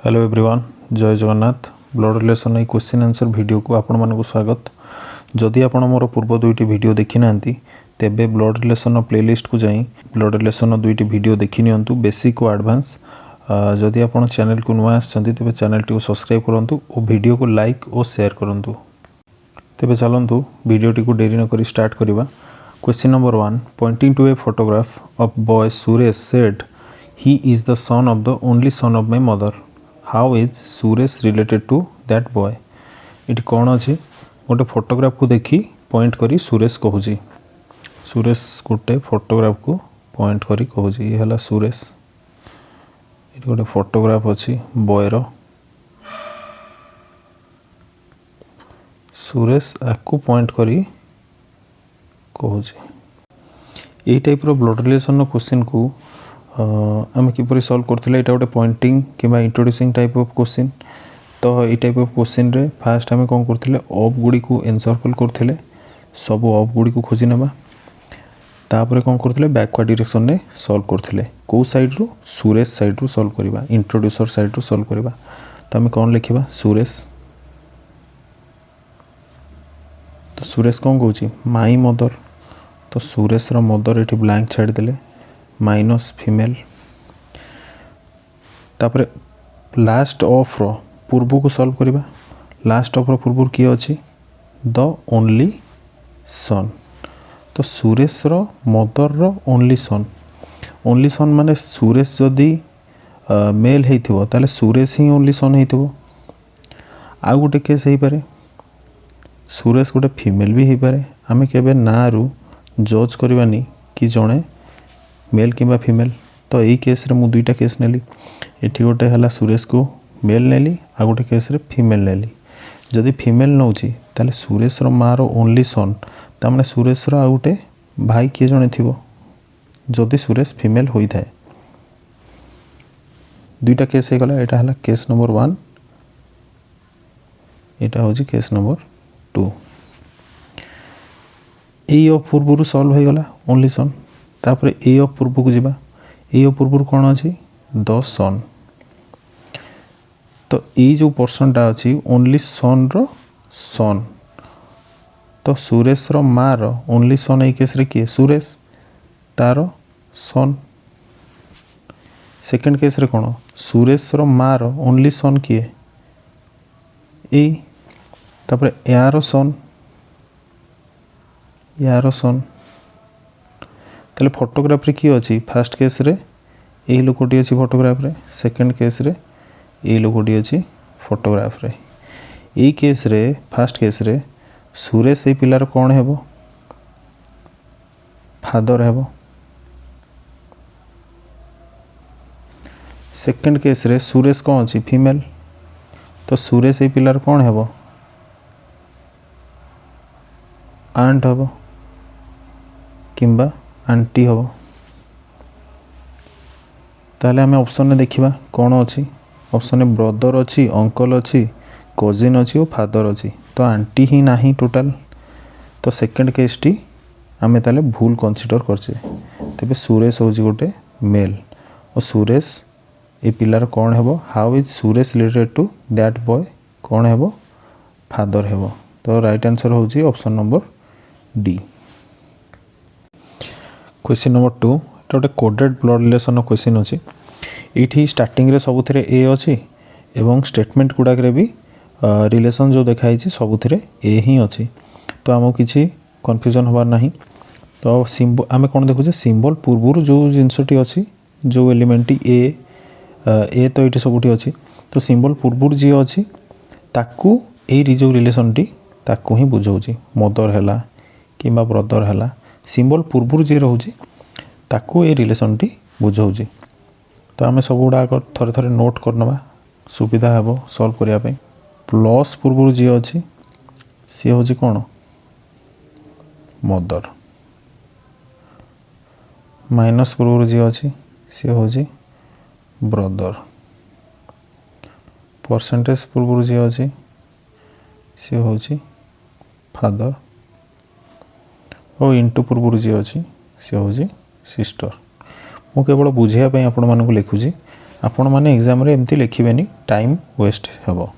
Hello everyone, जय Jagannath. Blood relation question answer video को आपण मानक स्वागत। जदि आपण मोर पूर्व दुईटी वीडियो देखी नांती तेबे ब्लड रिलेशन प्लेलिस्ट को जाई ब्लड रिलेशन दुईटी वीडियो देखि नियंतु, बेसिक और एडवांस। जदि आपण चैनल को नुआ आछंती तेबे चैनल टी को सब्सक्राइब करंतु और वीडियो को लाइक और शेयर करंतु। तेबे चलंतु वीडियो टी को देरी न करी स्टार्ट करिवा। Question number 1, pointing to a photograph of boy Suresh said he is the son of the only son of my mother. How is Suresh related to that boy? It कौन अच्छी गोटे फोटोग्राफ को देखी पॉइंट करी सुरेश कहूँ। सुरेश गोटे फोटोग्राफ को पॉइंट करी कहूँ। ये है सुरेश। ये गोटे फोटोग्राफ अच्छी बॉयर सुरेश आपको पॉइंट करी कहूँ। यही टाइप रो ब्लड रिलेशन क्वेश्चन को आम किपर सल्व करते गोटे पॉइंटिंग कि इंट्रोड्यूसिंग टाइप ऑफ क्वेश्चन। तो ये टाइप ऑफ क्वेश्चन रे फास्ट आम कौन करते ऑफ गुड़ी को एनसर्कल करते सब ऑफ गुड़ी को खोजी नेबा। तापर कौन करते बैकवर्ड डायरेक्शन में सल्व करते कौ साइड रू सुरेश साइड रू सल्व करवा, इंट्रोड्यूसर साइड रू सल्व करवा। तो आम कौन लिखा सुरेश। तो सुरेश कौन कहूँ माई मदर। तो सुरेश रो मदर ये ब्लैंक छाड़देले माइनस फीमेल। तापर लास्ट ऑफ रो पूर्व को सॉल्व करवा। लास्ट ऑफ रो पूर्व किए अच्छी द ओनली सन। तो सुरेश रो मदर रो ओनली सन। ओनली सन माने सुरेश जदि मेल होइथिबो ताले सुरेश ही ओनली सन होइथिबो। आ गोटे केस हो पारे सुरेश गोटे फीमेल भी हो पारे। आमे केबे ना रु जज करवानी कि जणे मेल किंबा फीमेल। तो यही केस रे मु दुईटा केस नेली। एठी गोटे हला सुरेश को मेल नेली, आ गोटे केस रे फीमेल नेली। जदि फीमेल नौची ताले सुरेश रो माँ रो ओनली सन ता माने सुरेश रो आ गोटे भाई किए जणे थिबो जदि सुरेश फीमेल होई थाए। दुईटा केस हे गला। एटा हला case number 1, Etah होजी case number 2। A of पूर्व सॉल्व हो गला ओनली सन। तापर ए ऑफ पूर्व को जीवा। ए ऑफ पूर्व कौन अच्छी द सन। तो ये जो पर्सनटा अच्छी ओनली सन रो सन। तो सुरेश रो माँ रो ओनली सन ये केस रे किए सुरेश तारो सन। सेकंड केस रे कौन सुरेश रो माँ रो ओनली सन किए ए। तापर यारो सन यारो सन। ताले फोटोग्राफ रे किए अच्छी फास्ट केस रे यही लोकटी अच्छी फोटोग्राफ रे। सेकंड केस रे यही लोकटी अच्छी फोटोग्राफ रे। यही केस रे फास्ट केस रे सुरेश ये पिलार कौन हेबो फादर हेबो। सेकंड केस रे सुरेश कौन अच्छी फीमेल। तो सुरेश ये पिलार कौन हेबो आंट हेबो किंबा आंटी हम। ताले आमे ऑप्शन में देखिबा कौन अच्छी। ऑप्शन में ब्रदर अच्छी, अंकल अच्छी, कजिन अच्छी और फादर अच्छी। तो आंटी ही नहीं टोटाल। तो सेकंड केस टी आमे ताले भूल कंसीडर करछे। तेबे सुरेश होजी गोटे मेल और सुरेश ए पिलार कौन हेबो how is Suresh related to that boy कौन हेबो फादर हेबो। तो राइट आंसर होजी option number D. Question number 2 गोटे कोडेड ब्लड रिलेशन क्वेश्चन अच्छी। ये स्टार्टिंग रे सबुथिरे ए अच्छी एवं स्टेटमेंट गुड़ाक भी रिलेशन जो देखाई सबुथिरे ए ही अच्छी। तो आमको किसी कन्फ्यूजन हबार नहीं। तो सिंबल आम कौन देखुचे सिंबल पूर्व जो जिनसटी अच्छी जो एलिमेंट ए तो ये सबुठी अच्छी। तो सिंबल पूर्व जी अच्छी ताकू ए जो रिलेशन टी ताकू ही बुझाऊँ मदर है कि ब्रदर है। सिंबल पूर्व जी रोचे ताकू ए रिलेशन टी बुझाऊँ। तो आम सब गुड़ाक थरे थरे नोट करनवा सुविधा हे सल्व करने। प्लस पूर्व जी अच्छी सी हूँ कौन मदर। माइनस पूर्व जी अच्छी सी हूँ ब्रदर। परसेंटेज पूर्व जी अच्छी सी हूँ फादर। और इंटू पूर्व जी अच्छी सी हूँ सिस्टर। मु केवल बुझाई आपण मानक लिखुची। आपण माने एग्जाम रे एमती लिखिबेनी टाइम वेस्ट हेबो।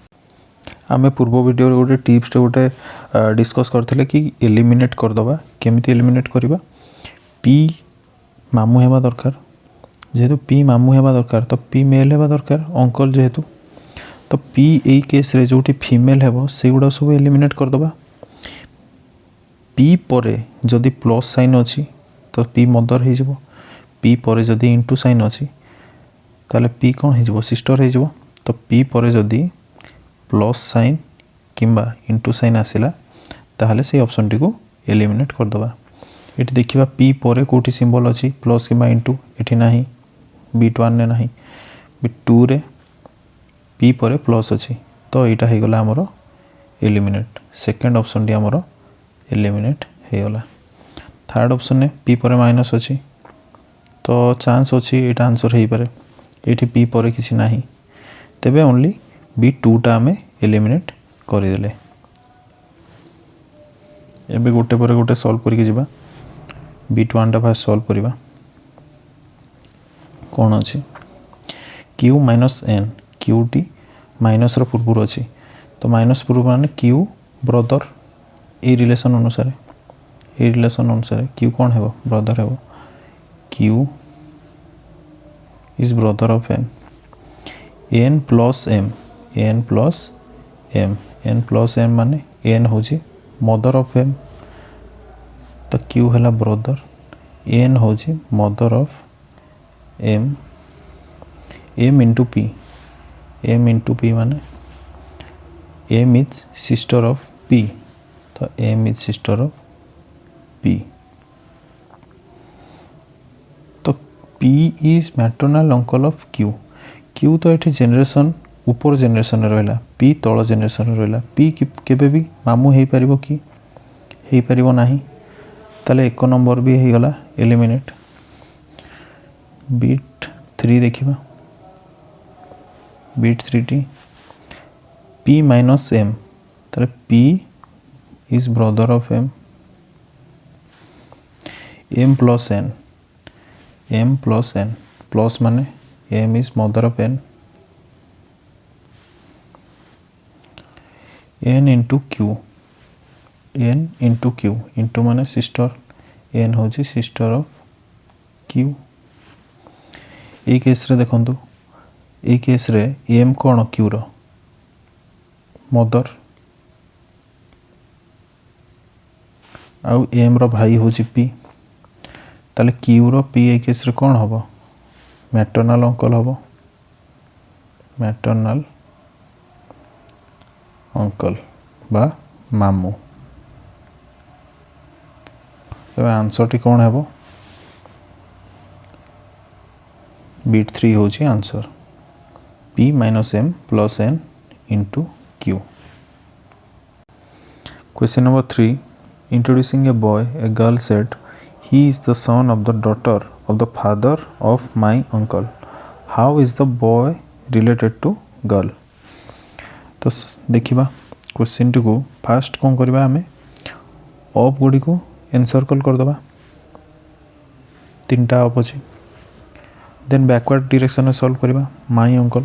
आमे पूर्व वीडियो रे गोटे टिप्स टे गोटे डिस्कस करथिले कि एलिमिनेट कर दबा केमिति एलिमिनेट करबा। पी मामू हेबा दरकार, जेहेतु पी मामू हेबा दरकार तो पी मेल हेबा दरकार अंकल जेहेतु, तो पी ए केस रे जोटी फीमेल हेबो सेगुडा सब एलिमिनेट कर दबा। पी परे जदि प्लस साइन अछि तो पी मदर हे जबो, पी परे जदि इनटू साइन अछि ताले पी कोन हे जबो सिस्टर हे जबो। तो पी परे जदि प्लस साइन किंबा इनटू साइन आसिला ताहले से ऑप्शन टी को एलिमिनेट कर दबा। एठी देखिबा पी परे कोठी सिंबल अछि प्लस किंबा इनटू, एठी नाही बिट 1 ने नाही, बिट 2 रे पी परे प्लस अछि तो एटा हे गला हमरो एलिमिनेट। सेकंड ऑप्शन टी हमरो एलिमिनेट हे गला। थर्ड ऑप्शन ने पी परे माइनस अछि तो चांस अछि एटा आंसर हे पारे, एठी पी परे किछि नाही तेबे ओनली बी 2 टा हमें एलिमिनेट करि देले। एबे गोटे परे गोटे सॉल्व करि के जिबा। बिट 1 टा फास्ट सॉल्व करिबा। कोन अछि q minus n, q T minus rho पूर्व अछि तो माइनस पूर्व माने q ब्रदर ए रिलेशन अनुसार q कोन हेबो ब्रदर हेबो, q is brother of n, n plus m, n plus m, n plus m माने n होची मदर ऑफ m तो q हला ब्रदर, n होची mother of m, m into p, m into p माने m is sister of p तो m is sister of p। तो p is maternal uncle of q, q तो एठी generation ऊपर generation रहला, p तळ generation रहला, p केबे भी मामू हे परिबो कि हे परिबो नाही ताले एक नंबर भी हे गला एलिमिनेट। बिट 3 देखिबा, bit 3 T p minus m ताले p is brother of m, m plus n, m plus n plus माने m is mother of n, n into q, n into q into माने sister, n होची sister of q। A case रे देखंतु ए case रे m कोन q रो mother आउ m रो भाई होची p ताले q रो p ए केस रे कोन हबो मैटरनल अंकल हबो, मैटरनल अंकल बा मामू। तबे आंसर टी कोन हेबो बिट 3 होची answer p minus m plus n into q। Question number 3, introducing a boy, a girl said, he is the son of the daughter of the father of my uncle. How is the boy related to girl? तो देखिबा question टी को fast कोन करबा हमें of गुडी को encircle कर दबा, तीनटा ऑफ अछि देन बैकवर्ड डायरेक्शन में सॉल्व करबा। माय अंकल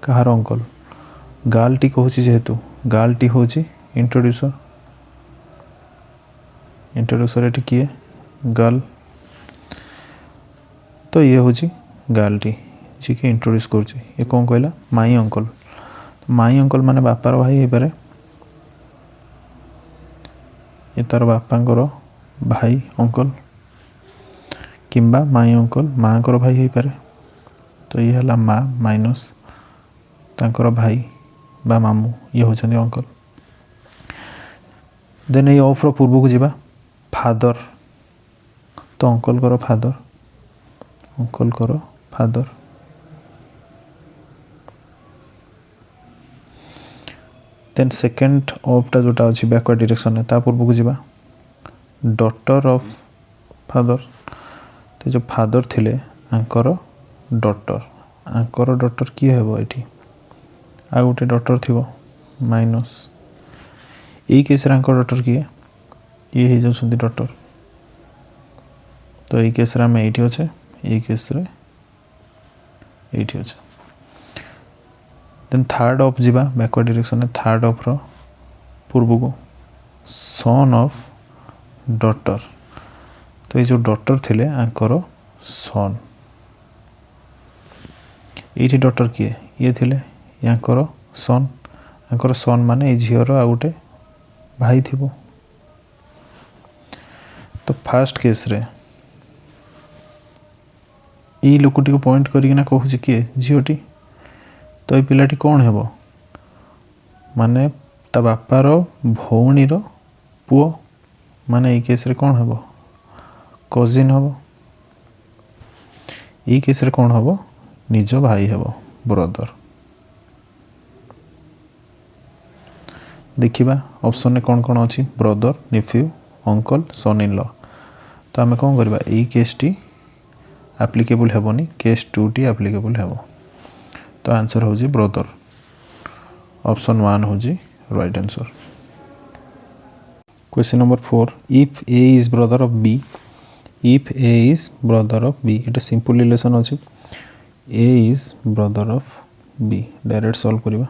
कहार अंकल, गर्ल टी कहूची जेहेतु गर्ल टी होची इंट्रोड्यूसर, इंट्रोड्यूसर एटी किए गर्ल तो ये होची गर्ल टी जी के इंट्रोड्यूस करची। ये कौन कहला माई अंकल, तो माई अंकल माने बापार भाई हे पारे, ये तार बापांकर भाई अंकल किंबा माई अंकल मांकर भाई हे पारे तो ये हला माँ माइनस तांकर भाई बा मामू ये होचंदी अंकल। देन ये ऑफ रो पूर्व को जिबा फादर तो अंकल करो फादर, अंकल करो फादर। देन सेकंड ऑफ टा जोटा अछि बैकवर्ड डायरेक्शन है ता पूर्व को जिबा डॉटर ऑफ फादर, तो जो फादर थिले आंकर डॉटर किए हेबो एठी आ गोटे डॉटर थिबो माइनस ए केस रे आंकर डॉटर किए ये हे जो सुंदी डॉटर, तो ए केस रे हम एठी होचे ए केस रे एठी होचे। देन थर्ड ऑफ जीवा बैकवर्ड डायरेक्शन थर्ड ऑफ रो पूर्व को सन ऑफ डॉटर तो ये जो डॉटर थिले आंकर सन ये डॉटर किए ये थिले यांकर सन आंकर सन माने झीर आ गोटे भाई थी तो फास्ट केस रे ये लोकटी को पॉइंट करिना कहूँ किए झीटी तो ये पिलाटी कौन है माने ता बापार भौणीर पुओ माने ये केस रे कौन है कजिन हम ये केस रे कौन हम निज भाई है ब्रदर देखिबा ऑप्शन में कौन कौन अच्छी brother nephew uncle son in law तो आम कौन करवा यही केस टी एप्लिकेबल हेबनी केस 2 टी एप्लिकेबल हेब तो आंसर हो ब्रदर ऑप्शन 1 हो right answer. Question number 4 if A is brother of B if A is brother of B इट सिंपल रिलेशन अच्छी A is brother of B direct solve करवा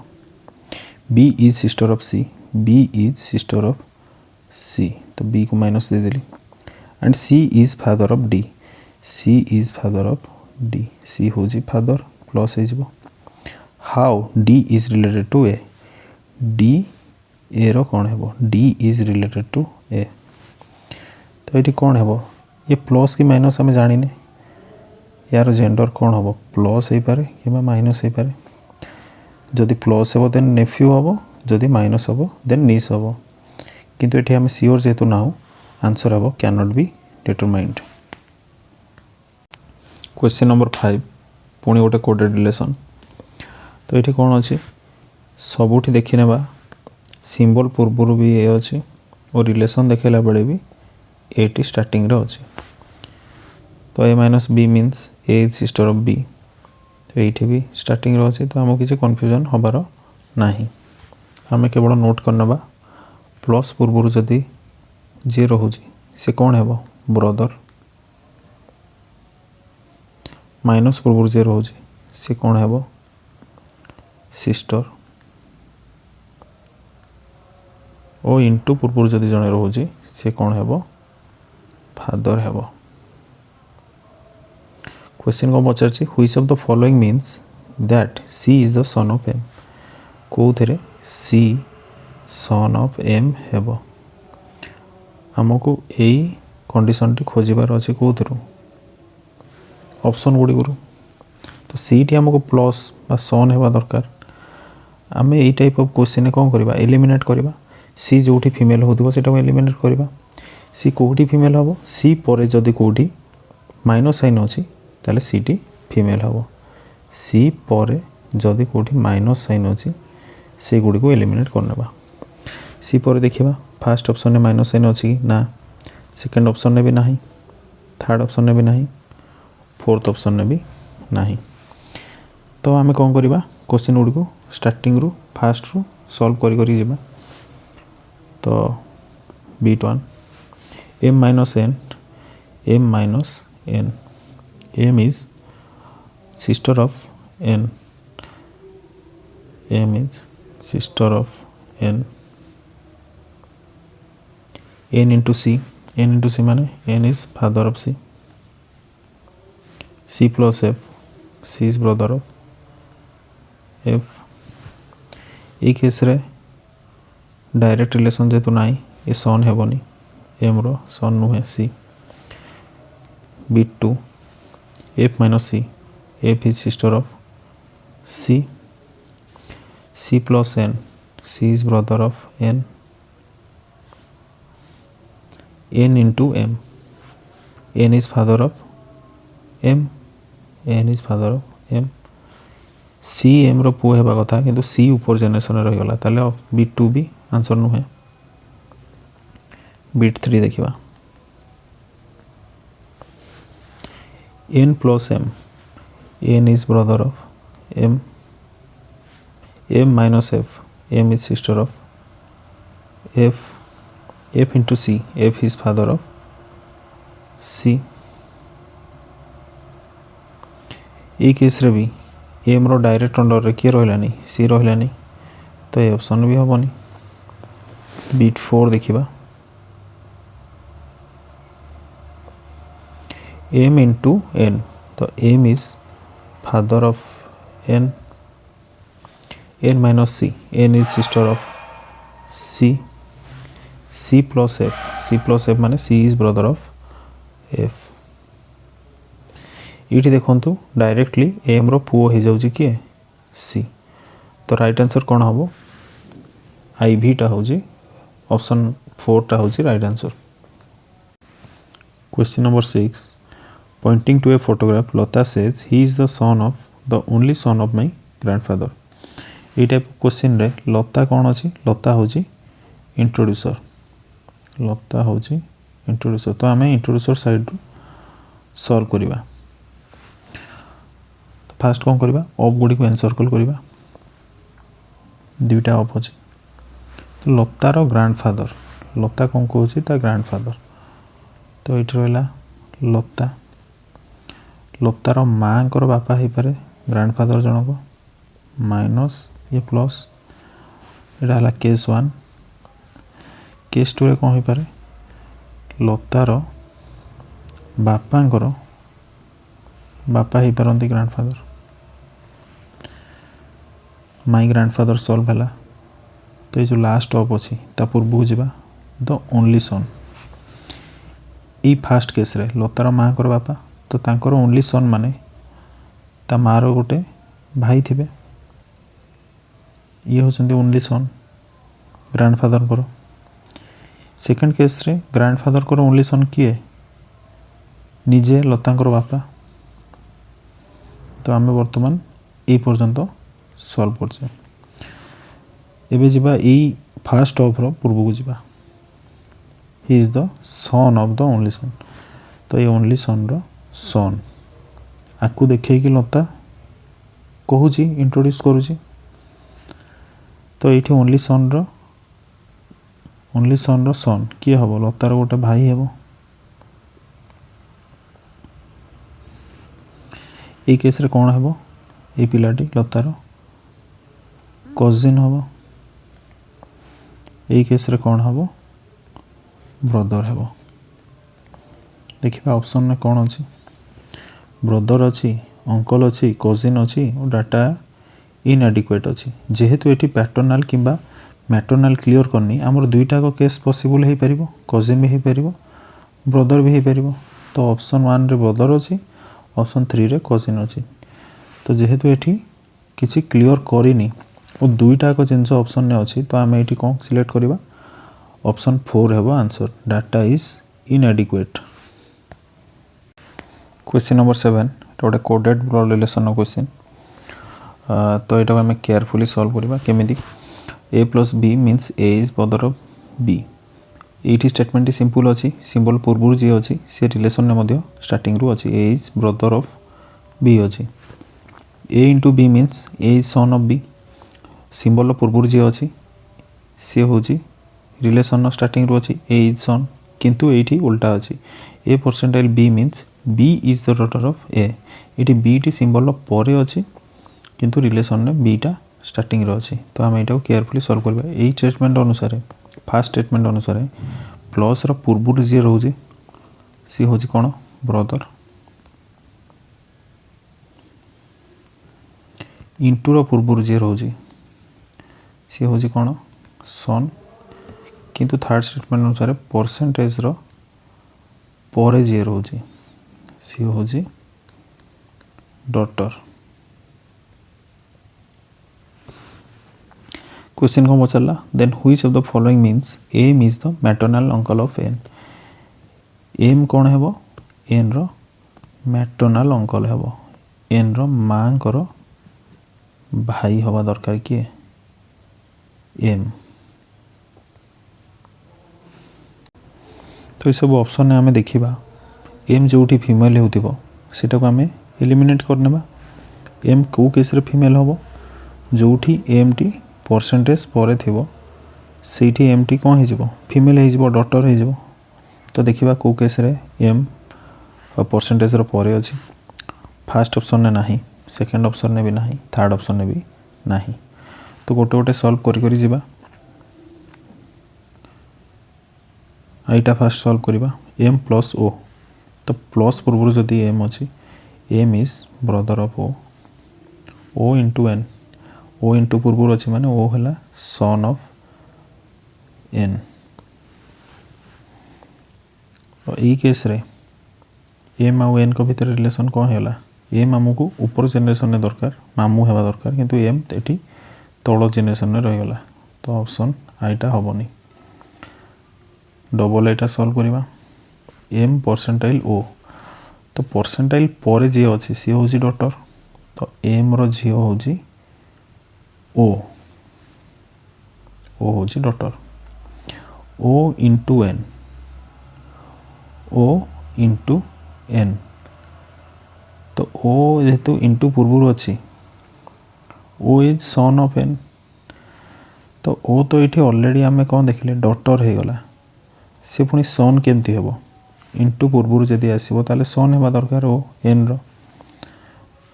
B is sister of C B is sister of C तो B को minus दे देली and C is father of D C is father of D C हो father plus हो how D is related to A D A रो कौन है D is related to A तो ये कौन है ये प्लस कि माइनस आम जाने यार जेंडर कौन हम प्लस हो पारे कि माइनस हो पारे जदि प्लस हे देन नेफ्यू हम जदि माइनस हम देन निस हम किंतु एठी आम सियोर जेहेतु ना आंसर हम can not be determined. Question number 5 पुणी गोटे कोडेड रिलेशन तो ये कौन अच्छी सबुठी देखी नेबा सिंबल पूर्वर भी ए अच्छी और रिलेशन देखला बेले भी ए टी स्टार्टिंग रे अच्छी तो A minus B means A is sister of B तो ये भी स्टार्टिंग रे अच्छी तो आम किसी कन्फ्यूजन हबार नहीं आम केवल नोट करना प्लस पूर्वर जदि जे रोचे से कौन है ब्रदर माइनस पूर्वर जे रोचे से कौन है सिस्टर और इंटू पूर्वर जदि जड़े रोचे से कौन है फादर है। क्वेश्चन को पचार which of the following means that C is the son of M कौ थे सी सन ऑफ एम हेब आमको यही कंडीशन टी खोजार अच्छे कौ ऑप्शन गुड़ी गुरु तो सी टी आमको प्लस बा सन हेबा दरकार आम यही टाइप ऑफ क्वेश्चन कौन करवा एलिमिनेट करवा सी जो फीमेल होता से एलिमिनेट करवा सी कौटी फीमेल हम सी पर जदि कौटी माइनस साइन अच्छी ताले सी टी फीमेल हम सी पर जदि कौटी माइनस साइन अच्छी से गुड़ी को एलिमिनेट करने सी पर देखा फास्ट ऑप्शन में माइनस साइन अच्छी ना सेकेंड ऑप्शन में भी ना थर्ड ऑप्शन में भी ना फोर्थ ऑप्शन में भी ना तो आम कौन करवा क्वेश्चन गुड़ी को स्टार्टिंग रु फास्ट रु सॉल्व करी जावा तो बीट 1 M minus N M is sister of N M is sister of N N into C माने N is father of C C plus F C is brother of F ये case रे direct relation जेतु ना ये son हेबनी M रो son नुहे C बीट 2 F minus C F is sister of C C plus N C is brother of N N into M N is father of M N is father of M C M रो पुओ हेबा कथा किंतु सी ऊपर generation रे रहिगला ताले beat 2 भी answer नुहे बीट 3 देखिबा N plus M N is brother of M M minus F M is sister of F F into C F is father of C ये केस रे भी एम रो डायरेक्ट अंडर रे किए रहलानी सी रहलानी तो ये ऑप्शन भी हेबनी। बिट 4 देखिबा m into n तो m is father of n minus c n is sister of c plus f माने c is brother of f। ये देखंतु डायरेक्टली m रो पुओ हो जाउची कि c तो राइट आंसर कोन हबो IV टा होजी ऑप्शन 4 टा होजी right answer. Question number 6 pointing to a photograph Lata says he is the only son of my grandfather। ये टाइप क्वेश्चन रे लता कौन अछि लता होजी इंट्रोड्यूसर तो आम इंट्रोड्यूसर साइड रू सॉल्व करिबा। तो फास्ट कौन करिबा ऑफ गुडी को एनसर्कल करिबा दुईटा ऑफ अछि तो लता रो ग्रैंडफादर लता कौन कहूची ता ग्रैंडफादर तो ये रहला लता लतार माँ को बापा हो पारे ग्रैंडफादर जनक माइनस ये प्लस यहाँ केस 1 केस 2 रे कौन हो पारे लतार बापा हो पारती ग्रैंडफादर माई ग्रैंडफादर सॉल्व है तो ये जो लास्ट ऑफ अच्छी पूर्व जावा द ओनली सन ई फास्ट केस रे लतार माँ को बापा तो तांकर ओनली सन माने ता मार गोटे भाई थिबे ये होचंदी ओनली सन ग्रैंडफादर को। सेकंड केस रे ग्रैंडफादर को ओनली सन किए निजे लतांकर बापा तो आमे वर्तमान ए पर्यंत सॉल्व करछे। एबे जिबा ए फास्ट ऑफ रो पूर्व को जिबा ही is the son of the only सन तो ये ओनली सन रो सन आपको देखे कि लता कहूँ इंट्रोड्यूस करुँची तो ये ओनली सन रो सन किए हम लतार गोटे भाई हेबो ये केस रे कौन हेबो ये पिलाटी लतार कजिन हेबो ये केस रे कौन हेबो ब्रदर हेबो। देखिबा ऑप्शन में कौन अछि ब्रदर अच्छी अंकल अच्छी कजिन अच्छी और डाटा इनएडिक्वेट अच्छी जेहेतु ये पैटर्नाल किंबा मैटर्नाल क्लियर करनी आमर दुईटा को केस पॉसिबल हो पारिबो कजिन भी हो पारिबो ब्रदर भी हो पारिबो तो ऑप्शन 1 रे ब्रदर अच्छी ऑप्शन 3 रे कजिन अच्छी तो जेहेतु ये किसी क्लियर करिनी और दुईटा को जिनस ऑप्शन ने अच्छी तो आम ये कौन सिलेक्ट करवा ऑप्शन 4 हेबो answer data is इनएडिक्वेट। Question number 7 गोटे कोडेड ब्लड रिलेशन क्वेश्चन तो यहाँ आम केयरफुली सॉल्व करवा केमिति A plus B means A is brother of B ये स्टेटमेंट सिंपल अच्छी सिंबल पूर्व जी अच्छी सी रिलेशन में स्टार्टिंग रू अच्छी A is brother of B अच्छी A into B means A is son of B symbol पूर्व जी अच्छी सी हूँ रिलेशन स्टार्टिंग रू अच्छी ए इज सन किंतु ये उल्टा अच्छी A percentile B means B is the daughter of A ये बी टी सिंबल पर अच्छी किंतु रिलेशन में बी टा स्टार्टिंग रो अच्छी तो आम यहाँ केयरफुली सॉल्व करवा यही स्टेटमेंट अनुसार फास्ट स्टेटमेंट अनुसार प्लस रो पूर्व जी रोचे सी हूँ कौन ब्रदर इंटू रो पूर्व जी रोचे सी हूँ कौन सन किंतु थर्ड स्टेटमेंट अनुसार परसेंटेज रो पर जी रोचे सी हूँ डॉटर। क्वेश्चन कौन पचारा then which of the following means M is the maternal uncle of N M कौन हेबो एन रो मैटर्नल अंकल हेबो एन रो माँ को भाई हवा दरकार किए एम तो ये सब ऑप्शन ने आम देखा एम जो फीमेल हो सेटा को आम एलिमिनेट करने एम कौ केस रे फीमेल हम जो एम टी परसेंटेज पर थी से एम टी कौन हो फीमेल हो डॉटर हो तो देखा कौ केस रे एम परसेंटेज रो पर अच्छी फास्ट ऑप्शन ने नहीं सेकेंड ऑप्शन ने भी नहीं, थर्ड ऑप्शन ने भी नहीं। तो गोटे गोटे सॉल्व करी करी जीवा। एटा फास्ट सॉल्व करिबा m प्लस o। तो प्लस पूर्व जदि m अछि, m is brother of o, o into n, o into पूर्व अछि माने o हला सन ऑफ n। तो ई केस रे m आउ n को भीतर रिलेशन कौन हैला, m हमको ऊपर जनरेशन ने दरकार, मामू हेबा दरकार, किंतु m एटी तळ जनरेशन ने रहिगला। तो ऑप्शन आईटा हबनी। डबल एटा सॉल्व करिबा m परसेंटाइल o। तो परसेंटाइल पर जे अछि सी होजी डॉटर, तो m रो झियो होजी o, o होजी daughter, o into n, o into n। तो o जेतु इंटू पूर्व अच्छी, o is son of n। तो o तो ये ऑलरेडी आम कौन देखिले डॉटर हो गला, सी पुणी सन केमती हम, इंटू पूर्व जदि आसो ताले सन होगा दरकार o n रो।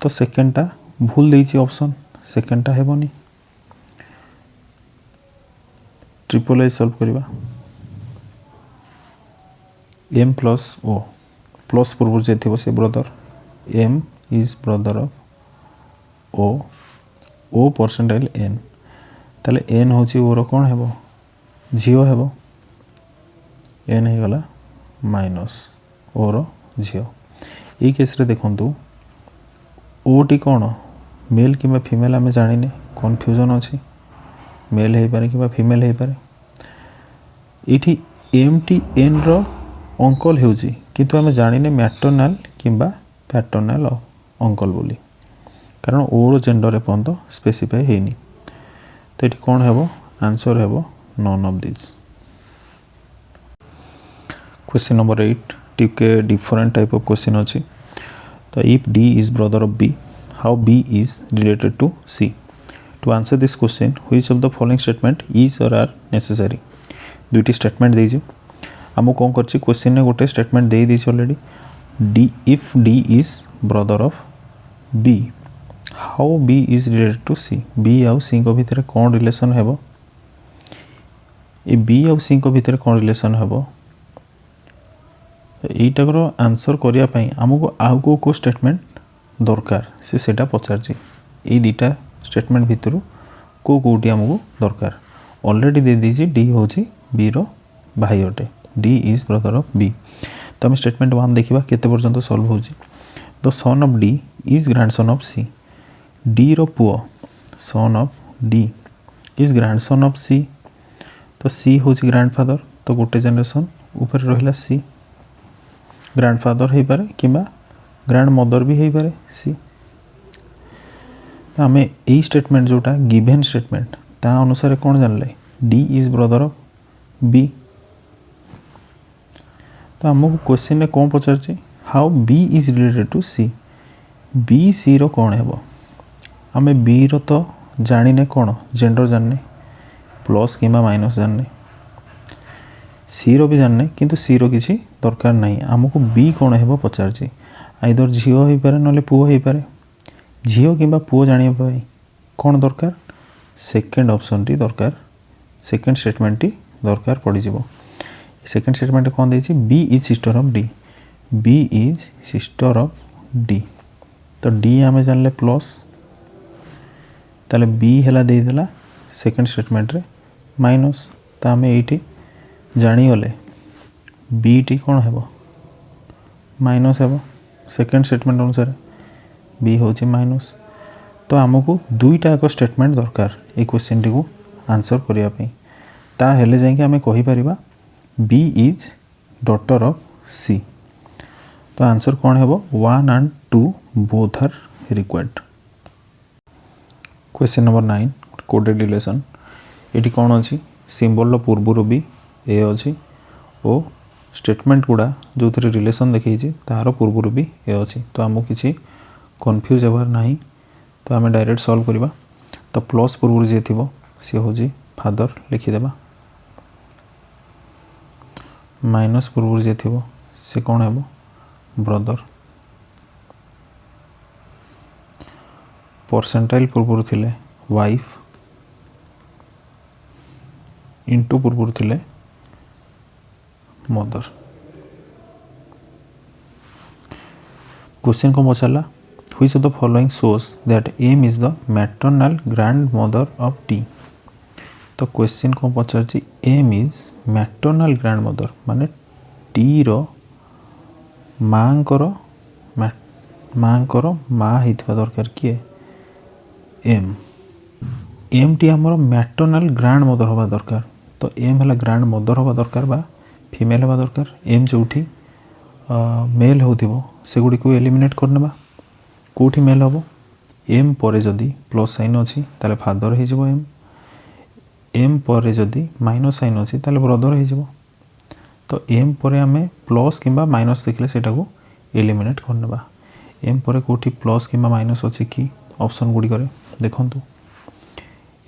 तो सेकेंडटा भूल देछि ऑप्शन, सेकेंडटा हेबनी। ट्रिपल आई सॉल्व करिबा m प्लस o, प्लस पूर्व जे थिबो से brother, m is brother of o, o percentile n। ताले n होची ओर कौन हेबो, झियो हेबो, n हे गला माइनस ओर झियो। ई केस रे देखंतु o टी कौन मेल किंबा फीमेल आमे जानिने, कन्फ्यूजन अछि, मेल हे पारे किंबा फीमेल हे पारे। इठी m टी n रो अंकल हेउची, किंतु आमे जानिने मैटरनल किंबा पैटर्नल अंकल बोली, कारण o रो जेंडर एपंत स्पेसिफाई हेनी। तो ये कौन हेबो, आंसर हेबो non of this. Question number 8 टिके डिफरेंट टाइप ऑफ क्वेश्चन अछि। तो if d is brother of b, how b is related to c? To answer this question, which of the following statement is or are necessary? दुईटी statement देइछि, हमु कोन करछि question ने गोटे statement दे दिस already, d if d is brother of b, how b is related to c? b आउ c को भितर कौन रिलेशन हेबो, ए b आउ c को भितर कौन रिलेशन हेबो, एटाकर आंसर करिया पई हमको आउ को स्टेटमेंट दरकार से सेटा पचारछि। ए दुईटा स्टेटमेंट भितर को कोटी हमको दरकार, ऑलरेडी दे दीछि d होछि b रो भाई अटे, d is brother of b। तो हम स्टेटमेंट 1 देखिबा केते पर्यंत सॉल्व होछि। The son of d is grandson of c, d रो पुओ son of d is grandson of c। तो c होछि ग्रैंडफादर, तो गोटे जनरेशन ऊपर रहिला c, ग्रैंडफादर हे पारे किंबा ग्रैंड मदर भी हे पारे c। आमे ए स्टेटमेंट जोटा गिवन स्टेटमेंट ता अनुसार कौन जानले, d is brother of b। तो हमको क्वेश्चन ने कौन पचारछि, how b is related to c, b c रो कौन हेबो, आमे b रो तो जानिने कौन जेंडर जानने, प्लस किंबा माइनस जानने, सी रो भी जानने, किंतु सी रो किसी दरकार नहीं, हमको बी कौन हेबो पचारछि, आइदर झियो हो पारे नले पुओ हो पारे, झियो किंबा पुओ जानिया पाई कौन दरकार, सेकंड ऑप्शन टी दरकार, सेकंड स्टेटमेंट टी दरकार पड़ी जिवो। सेकंड स्टेटमेंट कौन देछि, B is sister of D, B is sister of D. तो डी आमे जानले प्लस, ताले बी हेला दे देला सेकंड स्टेटमेंट रे माइनस, तो आमे एठी जानी गले बी टी कौन हेबो माइनस हेबो, सेकंड स्टेटमेंट अनुसार बी होची माइनस। तो हमको दुईटा एक स्टेटमेंट दरकार ए क्वेश्चन टी को आंसर करिया पई, ता हेले जाय कि हमें कहि परिबा B is daughter of C. तो आंसर कौन हेबो, 1 and 2 both are required. Question number 9 coded relation, एटी कौन अछि, सिंबल पूर्व भी ए अछि ओ स्टेटमेंट गुड़ा जो थे रिलेशन देखी तार पूर्व भी ए अछि। तो आमको किसी कन्फ्यूज हेबार नहीं, तो आम डायरेक्ट सॉल्व करवा। तो प्लस पूर्व जी थी सी हूँ फादर लिखिदेबा, माइनस पूर्व जी थी सी कौन है ब्रदर, परसेंटाइल पूर्व थिले वाइफ इंटू पूर्व थिले मदर। क्वेश्चन को पचारा which of the following shows that M is the maternal grandmother of T. तो क्वेश्चन को पचार M is maternal grandmother माने टी रो माँकर माँ होता दरकार किए एम। एम टी आमर मैटरनल ग्रैंड मदर हवा दरकार। तो एम है ग्रैंड मदर हवा दरकार बा फीमेल हवा दरकार। एम जोठी मेल हो से गुड़ी को एलिमिनेट करने कौटी मेल हम एम पर जदि प्लस साइन अच्छी ताले फादर हो एम। एम पर जदि माइनस साइन अच्छी ताले ब्रदर हो। तो एम पर आम प्लस कि माइनस देखले सेटा को एलिमिनेट करने। एम पर कौटी प्लस कि माइनस अच्छी कि ऑप्शन गुड़ी करे देखूँ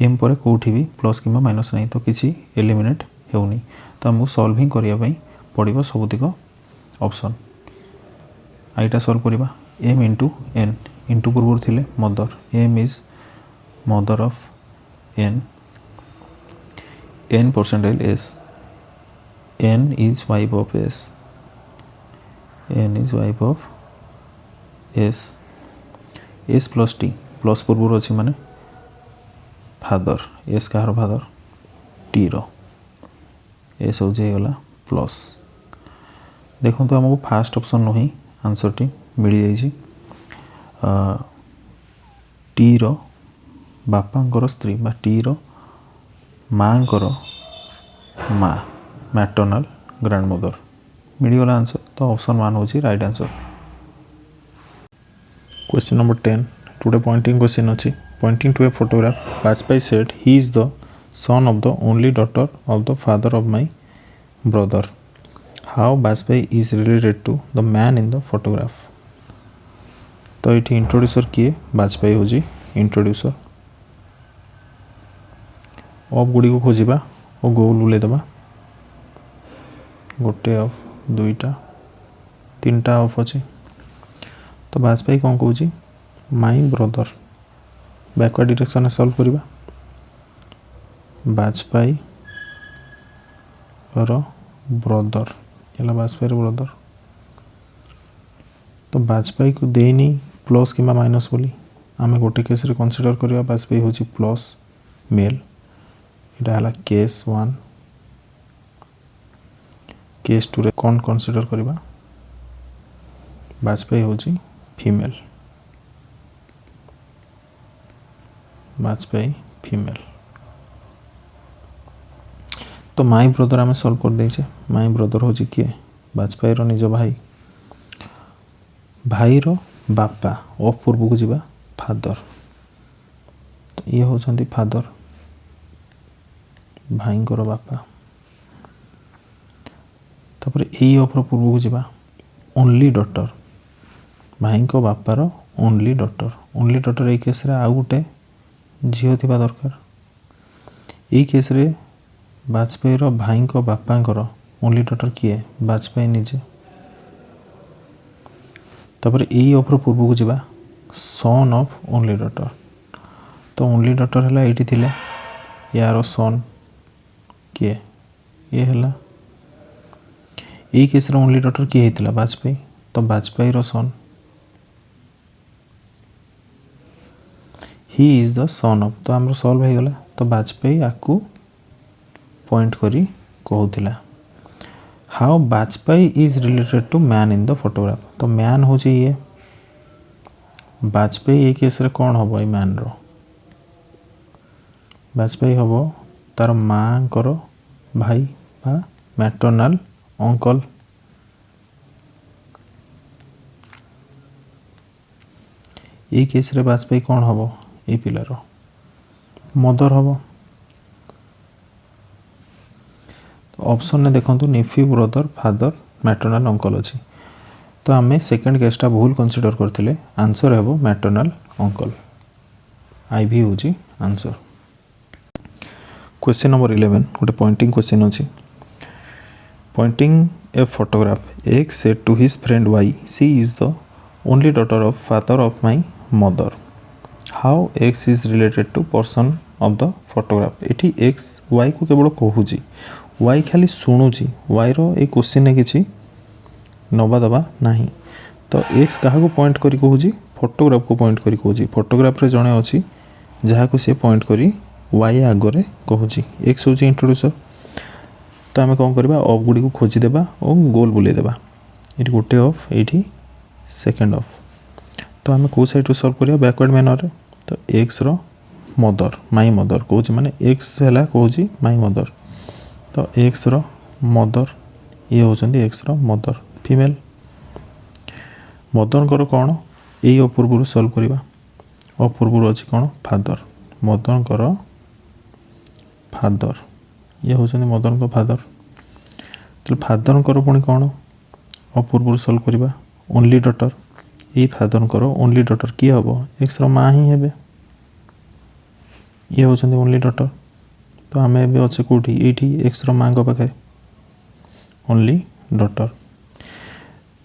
एम पर कौटी भी प्लस कि माइनस नहीं तो किसी एलिमिनेट होनी। तो आमको सॉल्व ही करने पड़ो सबुतिक ऑप्शन। आईटा सॉल्व करवा एम इंटू एन इंटू पूर्व थिले mother M is mother of N N percentile S N is wife of S N is wife of S S plus T plus पूर्व अच्छी माने फादर एस कहार father T रो S होगा plus. देखो तो आमको फास्ट ऑप्शन नुह आंसर टी मिल जाइए टी रो बापांकर स्त्री बा टी रो माँकर माँ मैटरनल ग्रैंड मदर मिलगला आंसर। तो ऑप्शन 1 होची right answer. Question number 10 today pointing question अच्छी pointing to a photograph Vajpayee said he is the son of the only daughter of the father of my brother. How Vajpayee is related to the man in the photograph. तो ये introducer किए वाजपेयी होजी introducer. ऑफ गुड़ी को खोजा और गोल बुले दबा गोटे ऑफ दुईटा तीनटा ऑफ अच्छी। तो वाजपेयी कौन कौच my brother backward direction solve करवा वाजपेयी रो ब्रदर ये वाजपेयी ब्रदर। तो वाजपेयी को देनी प्लस कि माइनस बोली आम गोटे केस रे कंसीडर करवा वाजपेयी हूँ प्लस मेल यहाँ है केस 1 केस 2 रे कौन कंसीडर करवा वाजपेयी हूँ फीमेल वाजपेयी फीमेल। तो माई ब्रदर आम सॉल्व कर देचे माई ब्रदर हूँ किए वाजपेयी रो निज भाई भाई रो बापा ऑफ पूर्व को जीवा फादर। तो ये होचंती फादर भाई बापा तापर ए ऑफ पूर्व को जीवा ओनली डॉटर भाई को बापार ओनली डॉटर ये केस रे आउ गोटे झील थी दरकार। ये केस रे वाजपेयी रो भाई को बापांकर ओनली डॉटर किए वाजपेयी निजे। तापर ए ऑफ पूर्व को जीवा सन ऑफ ओनली डॉटर। तो ओनली डॉटर है ये थिले यार सन किए ये है ये केस रे ओनली डॉटर किए होता वाजपेयी। तो वाजपेयी रो son he is the son of. तो आमर सॉल्व हो गला। तो वाजपेयी आपको पॉइंट करी कहूला how Vajpayee is related to man in the photograph. तो मैन हूँ ये वाजपेयी ये केस रे कौन हम ये मैन रो वाजपेयी हम तार माँ कर भाई बा मैटरनल अंकल। ये केस रे वाजपेयी कौन हम ये पिलार मदर हम। ऑप्शन ने देखो nephew brother father maternal uncle अच्छी। तो आम सेकेंड केसटा भूल कंसीडर करते आंसर है मैटरनल अंकल आई भी हूँ आंसर। क्वेश्चन नंबर 11 गोटे पॉइंटिंग क्वेश्चन अच्छी pointing a photograph X said to his friend Y she is the only daughter of father of my mother. How X is related to person of the photograph. एठी X Y को केवल कहूची, Y खाली शुणुची, Y रो ए question किसी नवा दबा नहीं। तो x क्या पॉइंट करी कहूची, फोटोग्राफ को पॉइंट करी कहूची। फोटोग्राफ रे जणे अछि जहाँ को सी पॉइंट करी वाई आगरे कहूची। एक्स होची इंट्रोड्यूसर। तो आम कौन करवा, ऑफ गुड़ी को खोजीदेवा और गोल बुले देवा। ये गोटे ऑफ, ये सेकेंड ऑफ। तो आम कौ साइड सल्व करिया, बैकवर्ड मैनर रे। तो एक्स रो मदर, माई मदर कहूँ माने एक्स है कहूँ माई मदर। तो एक्स रो मदर, ये होचंदी एक्स रो मदर फीमेल। मदर कौन यही अपूर्व सल्व करवा। अपूर्व अच्छी कौन फादर, मदर फादर, ये होचंदी मदर फादर। तो फादर पुणी कौन अपूर्व सल्व करवा, ओनली डॉटर। ये फादर ओनली डॉटर किए हम, एक्स रो माँ ही हेबे, ये होचंदी ओनली डॉटर। तो आम एबे अच्छे कौटी ये एक्स रो माँ पाखे ओनली डॉटर।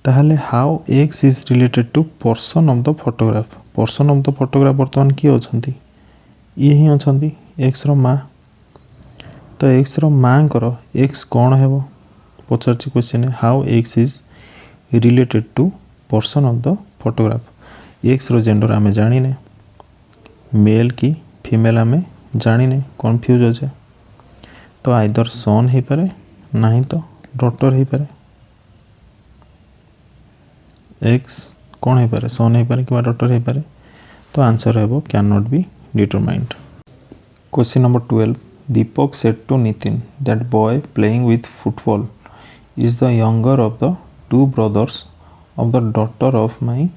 ताहले how X is related to person of the photograph. Person of the photograph बर्तमान किए अछंती, ये ही अछंती एक्स रो माँ। तो एक्स रो माँ कर एक्स कौन हेबो पचारची question, how X is related to person of the photograph. X रो जेंडर आमे जानिने, मेल की फीमेल आमे जानिने, कन्फ्यूज अच्छे। तो आइदर सन हो पारे नहीं तो डॉटर हो पारे। एक्स कौन हो पारे, सन हो पारे कि डॉटर हो पारे। तो आंसर है can not be determined. Question number 12, Deepak said to Nitin that boy playing with football is the younger of the two brothers of the daughter of my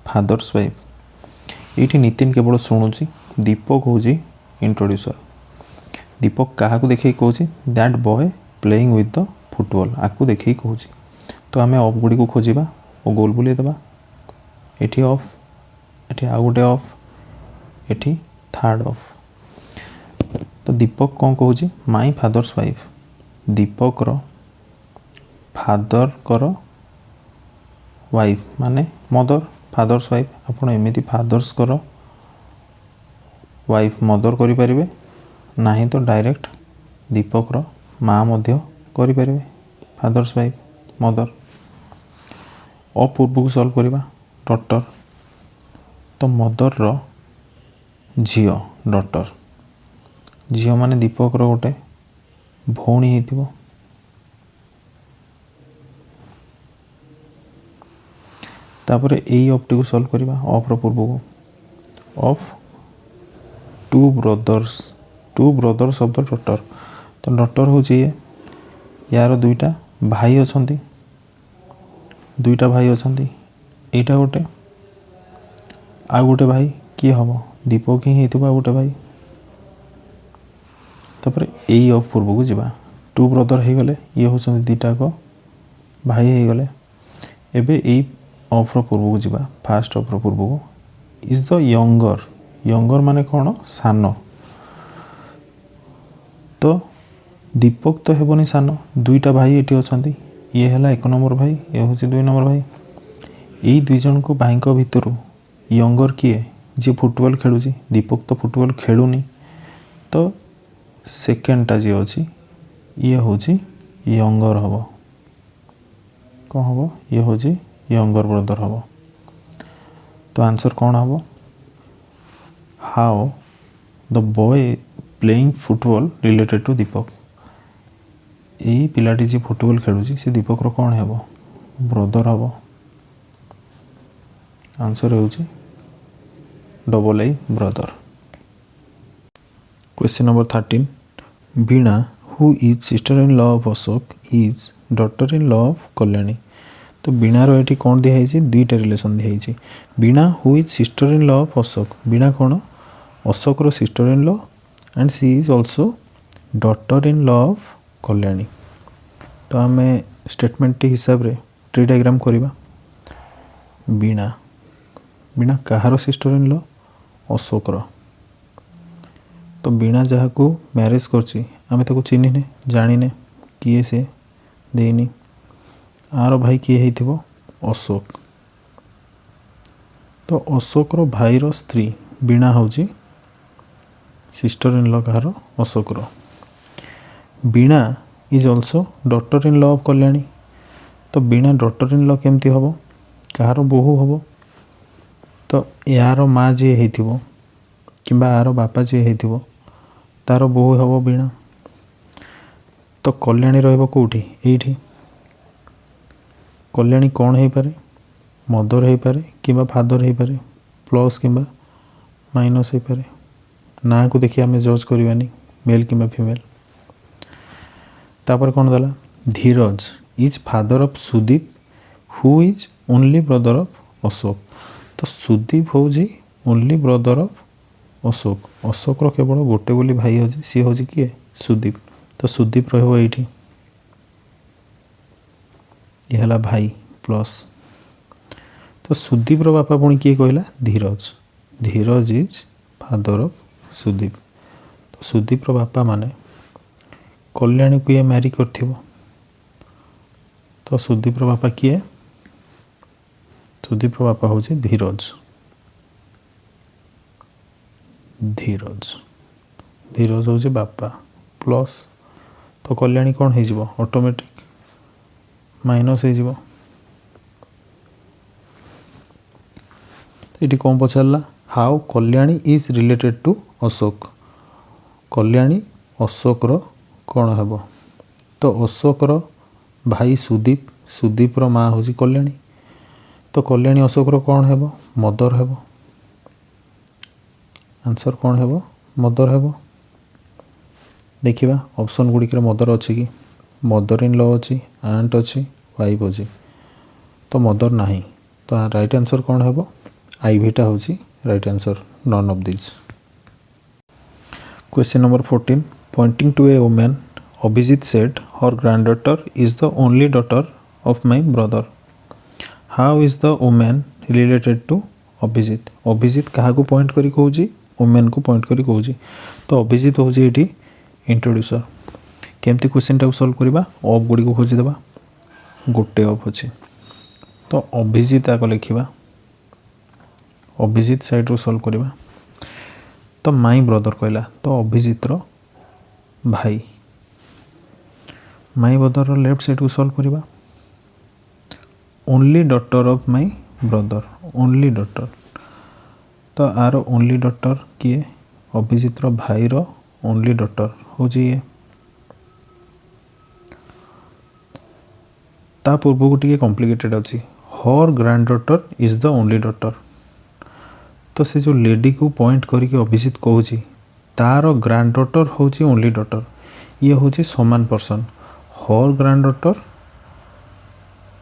father's wife. ये नितिन केवल शुणुची, दीपक हूँ इंट्रोड्यूसर। दीपक क्या देखे कहूँ, that boy playing with the football, आपको देखे कहूँ। तो आम ऑफ गुड़ी को खोजा और गोल बुले देवा। एठी ऑफ, एठी आउ गोटे ऑफ, एठी थर्ड ऑफ। तो दीपक कौन कहूँ, माई फादर्स वाइफ। दीपक रो फादर कर वाइफ माने मदर, फादर्स वाइफ। आपड़ एमती फादर्स कर वाइफ मदर करें ना, तो डायरेक्ट दीपक रो माँ मध्य करें, फादर्स वाइफ मदर। अपूर्व को सल्व करवा, डॉटर। तो मदर रो झियो डॉटर, झियो माने दीपक रो गोटे भौणी हेतिबो। तापर यही ऑफ टी को सल्व करवा, ऑफ रो पूर्व को, of to brothers of the daughter. तो डॉटर हूँ ये, यार दुईटा भाई अछंती, दुईटा भाई अछंती। एटा गोटे आ गोटे भाई किए हम, दीपक ही होता गोटे भाई। तापर यही ऑफ पूर्व को जावा, टू ब्रदर हो गले, ये हूँ दीटा को भाई हो गले। एबे यही ऑफ रो पूर्व को जावा, फास्ट ऑफ रो पूर्व को, इज द यंगर। यंगर माने कौन, सान। तो दीपक तो हेबनी सान, दुईटा भाई ये अच्छा, ये है एक नंबर भाई, ये हूँ 2 नंबर भाई। यही दुई जन को भाई भितर यंगर किए, जी फुटबॉल खेलुँ। दीपक तो फुटबॉल खेलुनी, तो सेकेंडटा जी अच्छी ये हूँ यंगर हम, कौन हम, ये हूँ यंगर ब्रदर हम। तो आंसर कौन हम, how the boy playing football related to Deepak. यही पिलाटी जी फुटबॉल खेलुँ से दीपक रो कौन हेबो, ब्रदर हम। आंसर होउची double I brother. Question number 13, Veena who is sister in law of Ashok is daughter in law of Kalyani. तो वीणार ये कौन दिखाई, दुईटा रिलेसन दिखाई। Veena who is sister in law of Ashok, Veena कौन अशोक रो sister in law and C is also daughter in law of Kalyani. तो आम स्टेटमेंट हिसाब रे ट्री डायग्राम करवा। वीणा, वीणा कହାର सिस्टर इन लॉ, अशोक रो। तो वीणा जहाँ को मैरेज करची आमे ताको चिन्हिने जानिने, किए से देनी। आर भाई किए हेतिबो, अशोक। तो अशोक रो भाई रो स्त्री वीणा होची सिस्टर इन लॉ कहार अशोकर Veena is also daughter in law of Kalyani तो वीणा डॉटर इन लॉ केमती हम कहार बोहू हम तो यार माँ जी होइथिबो किंबा यार बापा जी होइथिबो तार बोहू हम वीणा तो कल्याणी रहिबो कोठी एठी कल्याणी कौन हो पारे मदर हो पारे किंबा फादर हो पारे प्लस किंबा माइनस हो पारे ना को देखिए आम जज करवानी मेल किंबा फीमेल तापर कौन देला Dheeraj is father of Sudeep who is only brother of Ashok तो सुदीप हूँ only brother of Ashok Ashok केवल गोटे बोली भाई हो सी हूँ किए सुदीप तो सुदीप रही यह भाई प्लस तो सुदीप रो बापा पुणी किए कहला धीरज धीरज इज फादर ऑफ सुदीप तो सुदीप रो बापा माने कल्याणी को ये मैरी करथिबो तो सुदीप रो बापा किए सुदीप रो बापा हूँ धीरज धीरज धीरज हूँ बापा प्लस तो कल्याणी कौन हो ऑटोमेटिक माइनस हो ये कौन पचारा how Kalyani is related to Ashok Kalyani अशोकर कौन हेब तो अशोकर भाई सुदीप सुदीप रो माँ हूँ कल्याणी तो कल्याणी अशोकर कौन हेब मदर हेब आंसर कौन हेब मदर हेब देखिबा ऑप्शन गुड़िक मदर अच्छी कि मदर इन लॉ अच्छी आंट अच्छी वाइफ अच्छी तो मदर नहीं तो राइट आंसर कौन हेब आईवीटा हूँ right answer none of this question number 14 pointing to a women Abhijit said her granddaughter is the only daughter of my brother how is the women related to Abhijit Abhijit क्या point करी कहूँ women को point करी कहूँ तो अभिजीत हूँ ये इंट्रोड्यूसर केमती क्वेश्चन टाक सॉल्व करवा ऑफ गुड़ी को खोजीदेवा गोटे ऑफ अच्छे तो अभिजीत आग लिखा अभिजीत साइड रू सॉल्व करवा तो माई ब्रदर कहला तो अभिजीत रो भाई माई ब्रदर लेफ्ट साइड को सॉल्व करवा only daughter of my brother only daughter तो आर ओनली डॉटर किए अभिजीत रो भाई रो ओनली डॉटर हूँ ये ता पूर्व को टी कॉम्प्लिकेटेड अच्छी her granddaughter is the only daughter तो से जो लेडी को पॉइंट करके अभिजीत कहूँ तार ग्रैंडडॉटर हूँ ओनली डॉटर ये हूँ समान पर्सन हर ग्रैंडडॉटर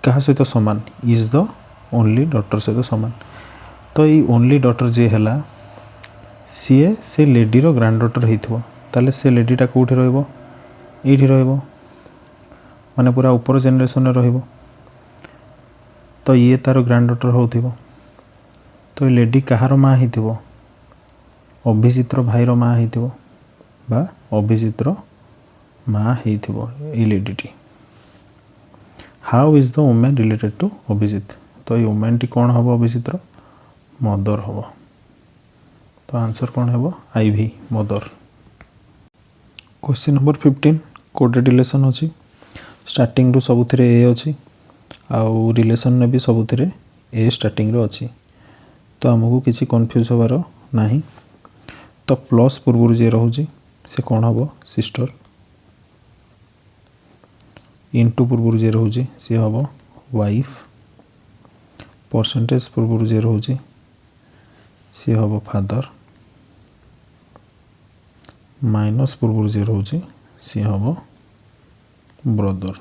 क्या सहित समान इज द ओनली डॉटर सहित समान तो ये ओनली डॉटर जे है सीए से लेडी रो ग्रैंडडॉटर होइथिबो ताले से लेडीटा कौटी रहिबो एठी रहिबो माने पूरा ऊपर जेनरेशन रहिबो तो ये तार ग्रैंडडॉटर होथिबो तो ये लेडी कहार माँ होइथिबो अभिजीत रो भाई रो माँ होइथिबो बा अभिजीत रो माँ होइथिबो ए लेडीटी how is the women related to Abhijit तो ये वुमेन टी कौन हम अभिजीत रो मदर हम तो आंसर कौन है आईवी mother question number 15 coded relation अच्छी स्टार्टिंग रू सबुथिरे ए अच्छी आउ रिलेशन ने भी सबुथिरे ए स्टार्टिंग रो अच्छी तो आमको किसी कन्फ्यूज होबार नहीं तो प्लस पूर्व जे रोचे से कौन हम सिस्टर इंटू पूर्व जे रोचे सी हम वाइफ परसेंटेज पूर्व जे रोचे सी हम फादर माइनस पूर्व जे रोचे सी हम ब्रदर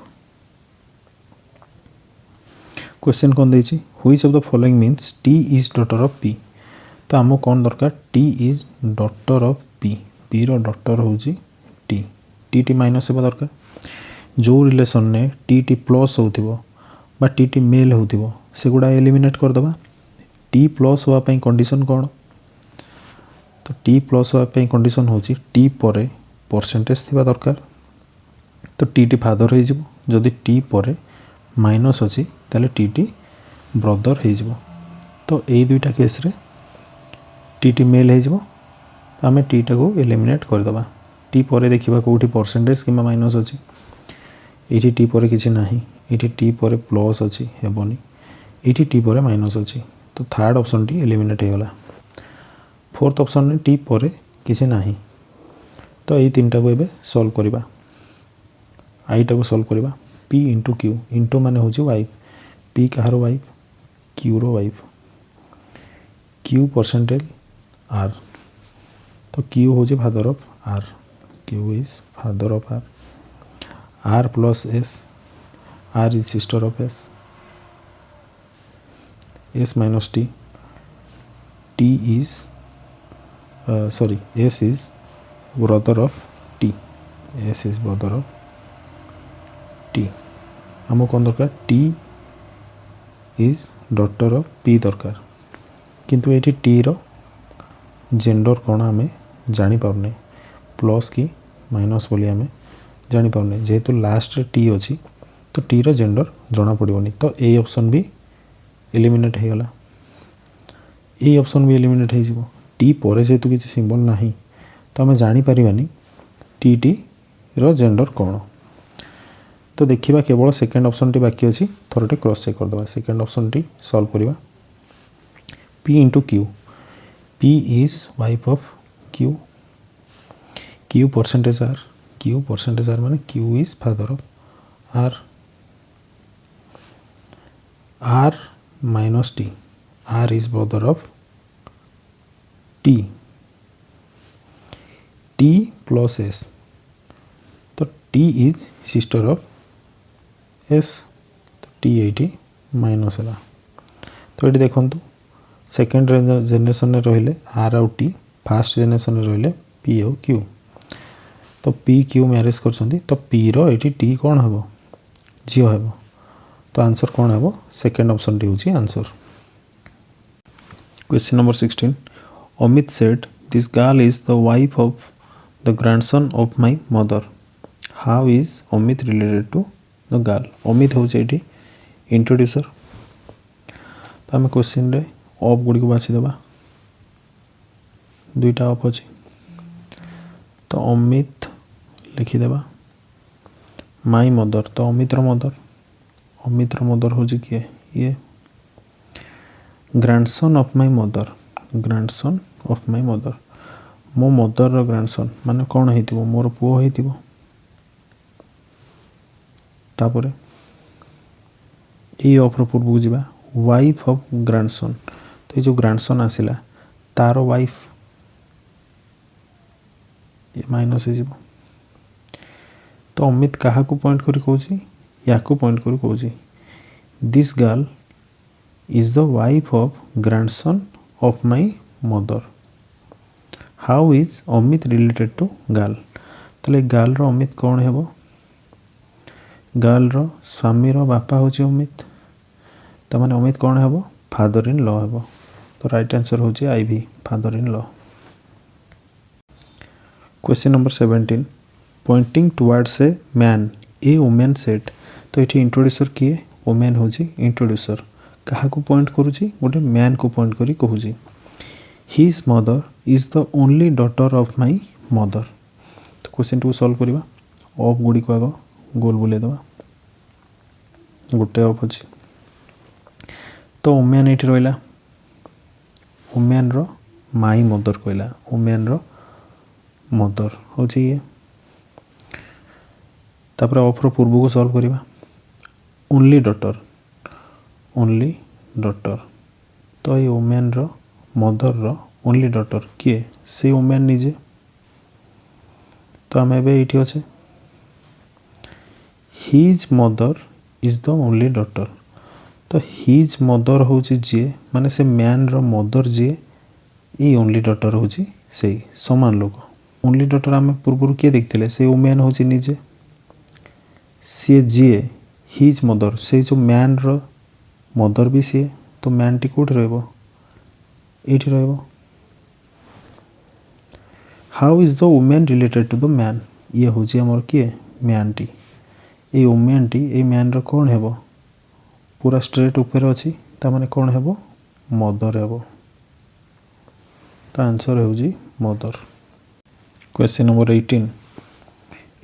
क्वेश्चन कौन देछि which of the following means T is daughter of P तो आमको कौन दरकार T is daughter of P P रो डॉटर होची टी टी टी माइनस हेबा दरकार जो रिलेशन ने टी टी प्लस होथिबो बा टी टी मेल होथिबो सेगुड़ा एलिमिनेट कर दबा टी प्लस होआ पई कंडीशन कौन तो टी प्लस होआ पई कंडीशन होची टी परे परसेंटेज थिबा दरकार तो टी टी फादर हो जिवो जदि टी परे माइनस अच्छी ताले टी टी ब्रदर हो जिवो तो यही दुईटा केस रे टी टी मेल हो आम टी टा को एलिमिनेट करदे टी पर देखा कौटी परसेंटेज कि माइनस अच्छी ये टी पर किसी ना ये टी पर प्लस अच्छी हेबनी ये टी पर माइनस अच्छी तो थर्ड ऑप्शन टी एलिमिनेट होगला। फोर्थ ऑप्शन में टी पर किसी ना तो ये तीन टा को एबे सॉल्व करवा आई टा को सॉल्व करवा पी इंटू क्यू इंटू माने होची वाइफ पी कहार वाइफ क्यू रो वाइफ क्यू परसेंटेज आर तो क्यू होची father of R Q is father of R plus S R is sister of S minus T T is sorry S is brother of T S is brother of T आम कौन दरकार T is daughter of P दरकार किंतु ये T रो gender कौन आम जानी पारने plus कि माइनस बोली आम जानी पारने जेहेतु लास्ट टी अच्छी तो टी रो जेंडर जना पड़ोनी तो ए ऑप्शन भी एलिमिनेट हो गला ये ऑप्शन भी एलिमिनेट हो टी पर जेहेतु किसी सिंबल ना तो आम जानी पारिबानी टी टी रो जेंडर कौन तो देखिए केवल सेकेंड ऑप्शन टी बाकी अच्छी थोड़े क्रॉस चेक करदे सेकेंड ऑप्शन टी सॉल्व करवा P into Q P is wife of Q Q percentage R माने Q is father of R R minus T R is brother of T T plus S तो T is sister of S तो T ये minus है तो ये देखो second generation रहिले R आउ टी फास्ट जेनेरेशन रहिले पी आउ क्यू तो पी क्यू मैरेज कर तो पी रो ये टी कौन हम झील हम तो आंसर कौन हम सेकेंड ऑप्शन टी हूँ answer. Question number 16 Amit said this girl is the wife of the grandson of my mother how is Amit related to the girl Amit हूँ ये इंट्रोड्यूसर तो आम क्वेश्चन रे ऑफ गुड़ी को बाछीदे दुईटा ऑफ अच्छी तो अमित लिखिदेवा माई मदर तो अमितर मदर हूँ किए ये grandson of my mother grandson of my mother मो मदर रो ग्रैंडसन माने कौन हो मोर पुओ हो तापर ये ऑफ पूर्व को जावा वाइफ ऑफ ग्रैंडसन तो ये जो ग्रैंडसन आसिला तार वाइफ ये माइनस हो तो अमित क्या पॉइंट करी कहूँ या पॉइंट करी कहूँ this girl is the wife of grandson of my mother how is Amit related to girl तो गर्ल रो अमित कौन है गर्ल रो स्वामी रो बापा हूँ अमित तो माने अमित कौन है फादर इन लॉ है तो राइट आंसर हूँ आई भी father in law. Question number 17 pointing towards a man A women set तो ये इंट्रोड्यूसर किए वुमेन हूँ इंट्रोड्यूसर क्या पॉइंट करुँची गोटे मैन को पॉइंट करी कहूँ his mother is the only daughter of my mother तो क्वेश्चन टू सॉल्व करवा ऑफ गुड़ी को आग गोल बुले दवा गोटे ऑफ अच्छी तो वुमेन ये रहा वुमेन रो माई मदर कहला वुमेन रो मदर हूँ ये तापर ऑफ रो पूर्व को सॉल्व करवा ओनली डॉटर तो ये वुमेन रो मदर रो ओनली डॉटर किए से वुमेन निजे तो आम एटी अच्छे his mother is the only daughter तो हिज मदर हूँ जी माने से मैन रो मदर जी ये ओनली डॉटर हूँ से समान लोक ओनली डॉटर आम पूर्व किए देखते से वुमेन हूँ निजे सी जी हिज मदर से जो मैन रो मदर भी सी तो मैन टी कौट रही how is the women related to the man ये हूँ आमर किए मैन टी ये वुमेन टी ये मैन रो कौन है पूरा स्ट्रेट ऊपर अच्छी ताने कौन है मदर है तो आंसर होउजी मदर। क्वेश्चन नंबर 18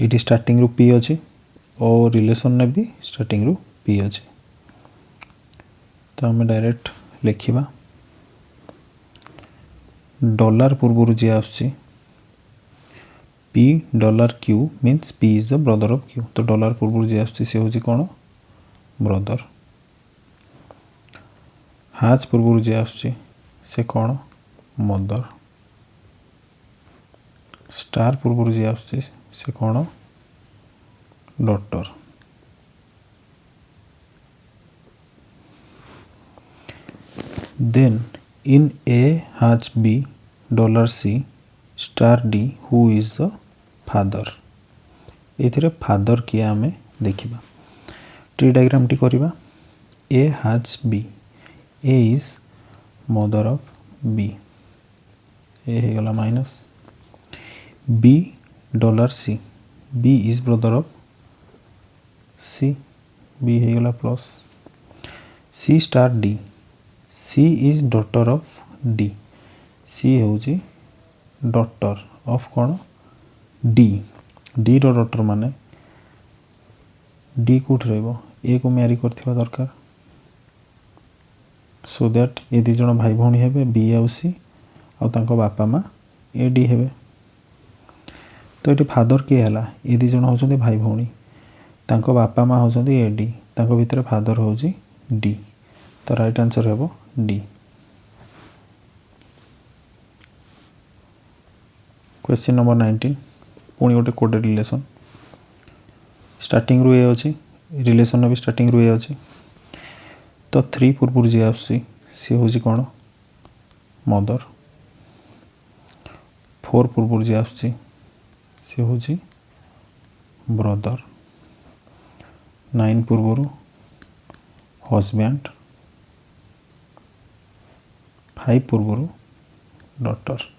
ये स्टार्टिंग रु पी अच्छी और रिलेशन ने भी स्टार्टिंग रु पी अच्छी तो आम डायरेक्ट लिखा डॉलर पूर्व जी आसुची P dollar Q means P is the brother of Q तो डॉलर पूर्व जी आसुची से होची कौन ब्रदर। हाज पूर्व जी आसुची से कौन मदर। स्टार पूर्व जी आसुची से कौन daughter. Then in A has B dollar C star D who is the father. एथिरे फादर किए आम देखा ट्री डायग्राम टी करवा A has B A is mother of B A होगला minus B dollar C B is brother of C B होगला plus C star D C is daughter of D C होची daughter of कौन D D रो daughter माने D कोठ रहबो ए को Mary करथिबा दरकार सो दैट ए दी जण भाई भौणी हेबे B आ C आ तांको बापा माँ ए D हेबे तो ये फादर किए हला ए दी जण होचंदी भाई भौणी तांको बापा माँ होचंदी ए D तांको भितर फादर होची D तो राइट आंसर हेबो D। क्वेश्चन नंबर 19 पुणी गोटे कोडेड रिलेशन स्टार्टिंग रु ए अच्छी रिलेशन भी स्टार्टिंग रु ए अच्छी तो 3 पूर्व जी आसी सी हूँ कौन मदर। 4 पूर्व जी आसी सी हूँ ब्रदर। 9 पूर्व हजबैंड। 5 पूर्व daughter.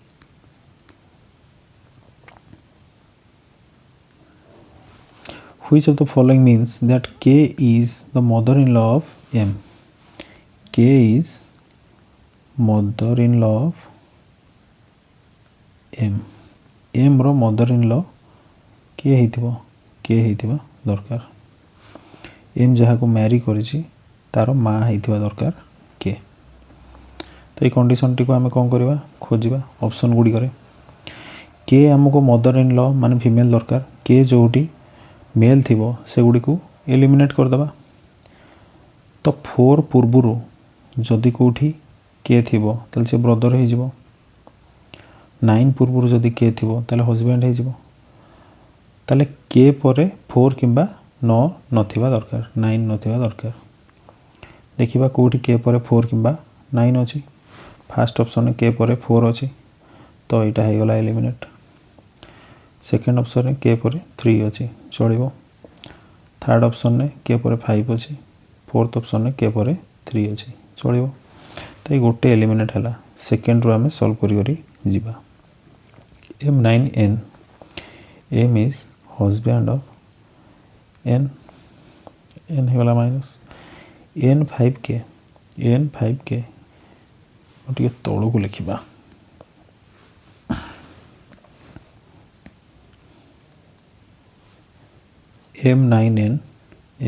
Which of the following means that K is the mother-in-law of M? K is mother-in-law of M. M रो mother-in-law किए ହେଇଥିବ K ହେଇଥିବା दरकार। M जहाँ को मैरी करिछि तारो माँ ହେଇଥିବା दरकार K। तो ये कंडीशन टी को आम कौन करवा खोजा ऑप्शन गुड़ी करे K आमको मदर-इन-लॉ माने फीमेल दरकार K जोटी मेल थी से गुड़ी को एलिमिनेट करदे तो 4 पूर्वर जदि कौटी के थी ताले से ब्रदर हो 9 पूर्वर जदि के थी ताले हजबैंड हो ताले के परे 4 किंबा 9 नथिबा दरकार 9 नथिबा दरकार देखिबा कौटी के परे 4 किंबा 9 अछि फर्स्ट ऑप्शन के परे 4 अछि तो एटा हे गला एलिमिनेट। सेकेंड ऑप्शन के परे 3 अच्छी चलो। थर्ड ऑप्शन ने के परे 5 अच्छी। फोर्थ ऑप्शन ने के परे 3 अच्छी चलो। तो ये गोटे एलिमिनेट है सेकेंड रू आम सल्व करी जीवा। M9N M is husband of N N होगला माइनस N5K N5K टे तौल को लिखा M9N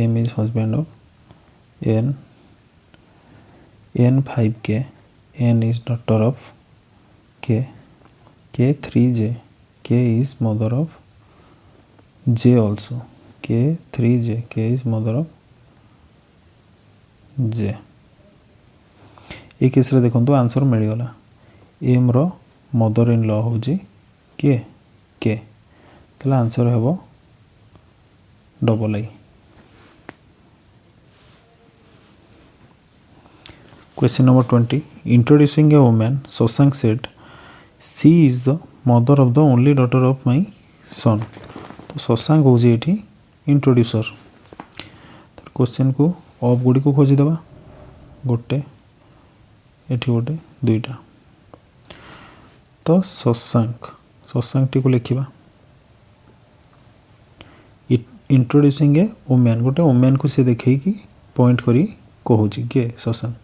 M is husband of N N5K N is daughter of K K3J K is mother of J also K3J K is mother of J। ये case रे देखो answer मिलगला M रो mother in law हूँ के के ताले answer हेबो double I. Question number 20 introducing a woman Shashank said she is the mother of the only daughter of my son. तो शशांक हूँ ये इंट्रोड्यूसर तो क्वेश्चन को ऑफ गुड़ी को खोजीदेवा गोटे एठी गोटे दुईटा तो शशांक टी को लिखा इंट्रोड्यूसिंग ए वुमेन गोटे वुमेन को सी देखे कि पॉइंट करी कहूँ किए शशांक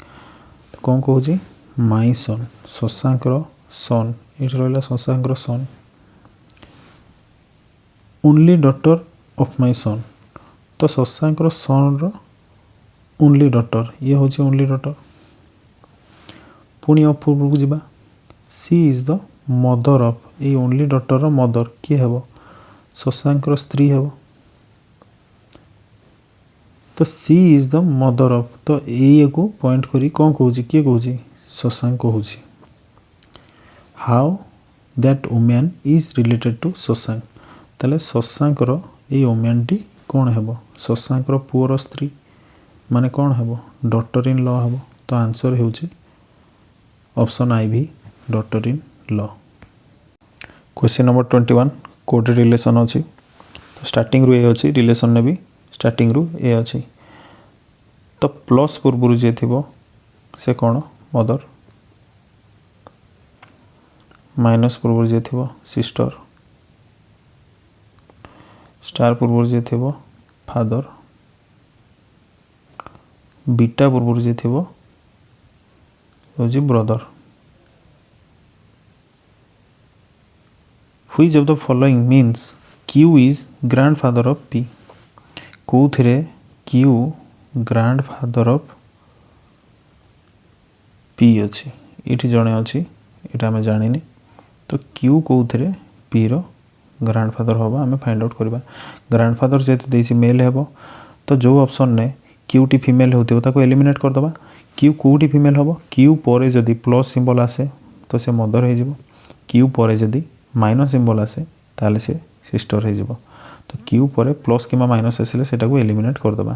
तो कौन कहूँ माई सन शशांक सन ये रहा शशांकर son only daughter of my son तो शशांकर सन रो ओनली डॉटर ये हूँ ओनली डॉटर पुणी पूर्व को जावा सी इज द मदर ऑफ ये ओनली डॉटर मदर किए हे शशांकर स्त्री हे तो C is the mother of तो ये को पॉइंट करी कौन कहूँ किए कहूँ शशांक कहूँ how that women is related to Shashank ताले शशांकर ये वुमेन टी कौन हे शशांकर पुअर स्त्री माने कौन हे डॉटर इन लॉ हे तो आंसर हो ऑप्शन आई भी daughter in law. Question number 21 code relation अच्छी तो स्टार्टिंग रू ए अच्छी रिलेशन ने भी स्टार्टिंग रू ए अच्छी तो प्लस पूर्व जे थी से कौन मदर माइनस पूर्व जे थी सिस्टर स्टार पूर्व जे थी फादर बीटा पूर्व जे थी brother which of the following means Q is grandfather of P कौथिरे Q grandfather of P अच्छी ये जड़े अच्छी ये आम जानी तो Q कौथिरे P रो ग्रैंडफादर हम आम फाइंड आउट करवा ग्रैंडफादर जेहेतु देसी मेल हे तो जो ऑप्शन ने Q टी फीमेल होता एलिमिनेट करदे Q कौटी फीमेल हम Q पर जदि प्लस सिंबल आसे तो से मदर हो Q पर जदि माइनस सिंबल आसे ताले से सिस्टर हो तो Q पर प्लस कि माइनस आसिले सेटा को एलिमिनेट करदे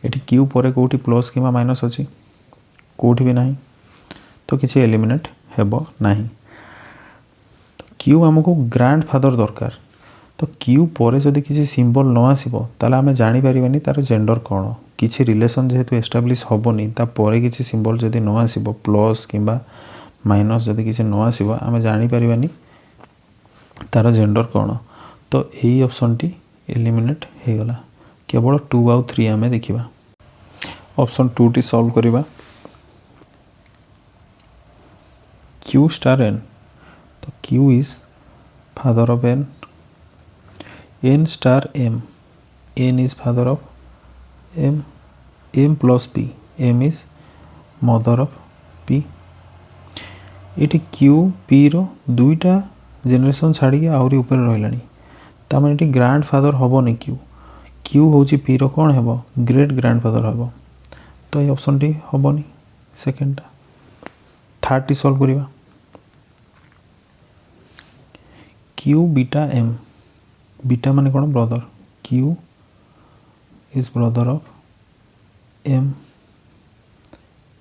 ये Q पर कौटी प्लस कि माइनस अच्छी कौटी भी नहीं तो किसी एलिमिनेट हेब नहीं तो Q आमको ग्रैंडफादर दरकार तो Q पर जदि किसी सिंबल न आसो ताले आम जानी तार जेंडर कौन किसी रिलेशन जेहेतु एस्टाब्लीश हेनी तापर किसी सिंबल जदि न आसो प्लस कि माइनस जदि किसी न आसो आम जानी तार जेंडर कौन तो यही ऑप्शन टी एलिमिनेट हो गला केवल 2 आउ 3 आम देखा ऑप्शन 2 टी सॉल्व करवा Q स्टार N तो Q is father of N N star M N is father of M M plus P M is mother of P ये Q P रो दुईटा जेनरेशन छाड़ी आहरी ऊपर रही तामें ग्रैंडफादर हेनी Q Q हूँ P रो कौन हे great grandfather हे तो ये ऑप्शन टी हेनी सेकेंडटा थर्ड टी सॉल्व करवा Q बीटा M बीटा माने कौन brother Q is brother of M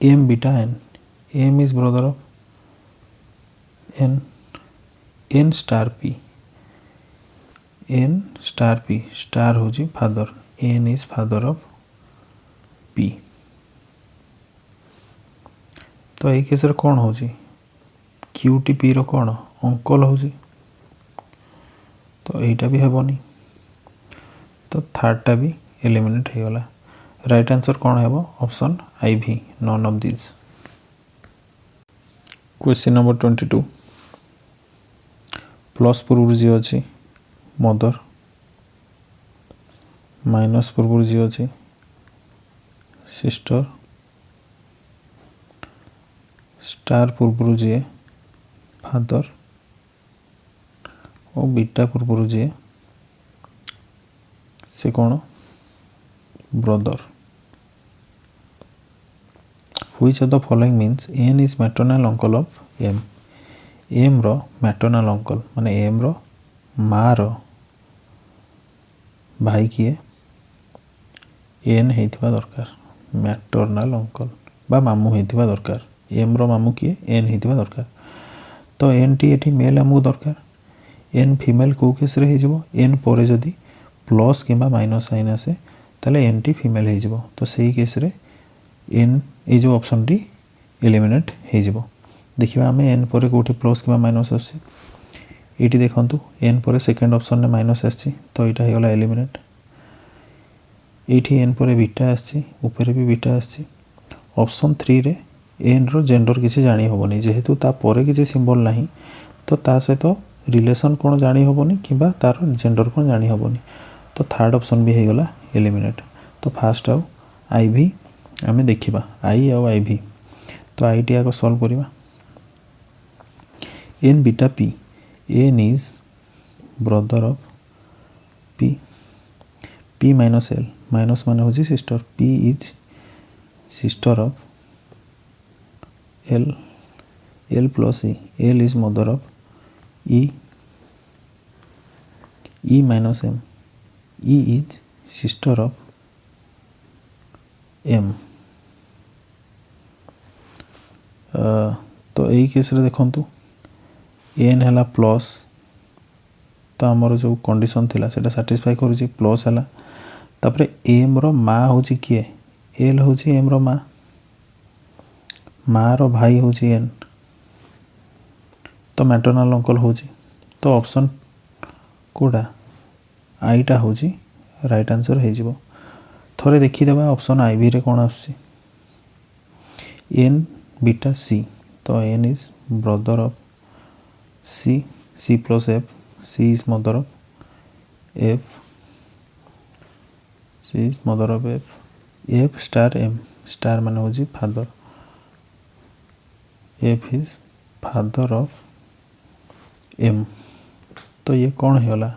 M beta N M is brother of N N star P N star P star हूँ father N is father of P तो ये case कौन हूँ Q T P रो कौन uncle हूँ तो यहीटा भी हेनी तो थर्डटा भी एलिमिनेट हो गला राइट आंसर कौन है ऑप्शन आई भी non of this. Question number 22 plus पूर्व जी अच्छी मदर माइनस पूर्व जी अच्छी सिस्टर स्टार पूर्व जी फादर और बीटा पूर्व जी से कौन brother which of the following means N is maternal uncle of M M रो मैटरनल अंकल माने M रो माँ रो भाई किए N होइथिबा दरकार मैटरनल अंकल बा मामू होइथिबा दरकार M रो मामू किए N होइथिबा दरकार तो N टी एठी मेल आमू दरकार N फीमेल को केस रे हो N पर जदि प्लस कि माइनस साइन आसे ताले N टी फीमेल हो तो सही केस रे N ये जो ऑप्शन टी एलिमिनेट हो देखिए आम N पर कौटी प्लस कि माइनस आस ये देखूँ N पर सेकेंड ऑप्शन ने माइनस आसी तो यहाँ होगा एलिमिनेट ये N पर बीटा आसी ऊपर भी बीटा आसी ऑप्शन 3 रे एन रो जेंडर किसी जानी होबनी जेहेतु ता परे किसी सिंबल नहीं तो ता सहित रिलेशन कौन जानी होबनी किबा तार जेंडर कौन जानी होबनी तो थर्ड ऑप्शन भी हो गला एलिमिनेट। तो फास्ट आउ आई भी आम देखा आई आउ आई भी तो आई टी आगे सॉल्व करवा एन बीटा P N is brother of P P minus L minus मान हूँ sister P is sister of L L plus E L is mother of E minus M E is sister of M. तो यही case रे देखंतु N है plus तो आमर जो कंडीशन थिला सेटा सैटिस्फाई करूची प्लस है तापर एम रो माँ हूँ किए एल हूँ एम रो माँ माँ रो भाई हूँ एन तो मैटरनाल अंकल हूँ तो ऑप्शन कोड़ा आईटा हूँ राइट आंसर हो थोड़े देखीदेवा ऑप्शन आई भी रे कौन आसुची एन बीटा सी तो N is brother of C C plus F C is mother of F C is mother of F F star M star मान हूँ father F is father of M तो ये कौन होगा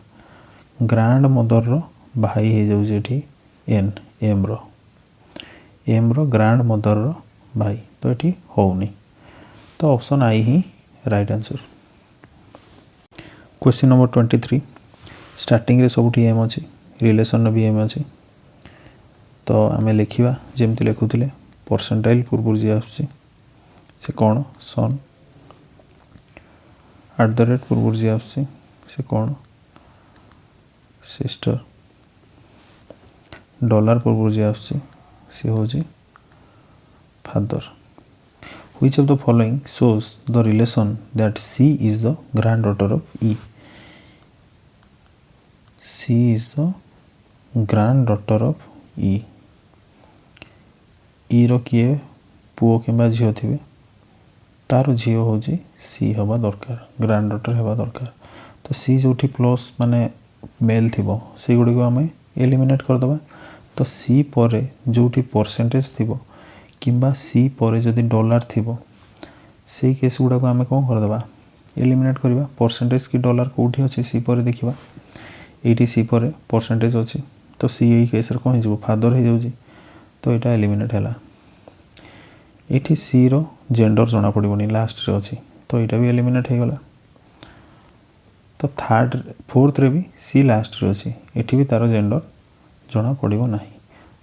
grand mother रो भाई हो जाऊँगी एन एम रो ग्रांड मदर रो भाई तो ये होनी तो ऑप्शन आई ही right answer. Question number 23 starting रे सबुठी एम अच्छी रिलेशन भी एम अच्छी तो आम लिखा जमती लिखुले परसेंटाइल पूर्व जी आसुची से कौन सन @ पूर्व जी आसुची से कौन सिस्टर डॉलर पूर्व जी आसुची से हूँ father which of the following shows the relation that C is the grand daughter of E C is the grand daughter of E रो किए पुओ किंबा झील थे तार झील हूँ सी हवा दरकार ग्रैंड डॉटर हवा दरकार तो सी जो प्लस माने मेल थी से गुड़ी को आम एलिमिनेट करदे तो सी पर जो परसेंटेज थी किंबा सी पर जदि डॉलर थी से केस गुड़ा को आम कौन करदे एलिमिनेट करवा परसेंटेज कि डॉलर कौटी अच्छे सी पर देखा ये सी पर परसेंटेज अच्छी तो सी यही केस कौन हो फादर हो जाऊँगी तो यहाँ एलिमिनेट है ये सी रो जेंडर जना पड़ोनी लास्ट रे अच्छी तो यहाँ भी एलिमिनेट हो गला तो थर्ड फोर्थ रे भी सी लास्ट रे अच्छी एठी भी तार जेंडर जना पड़ो ना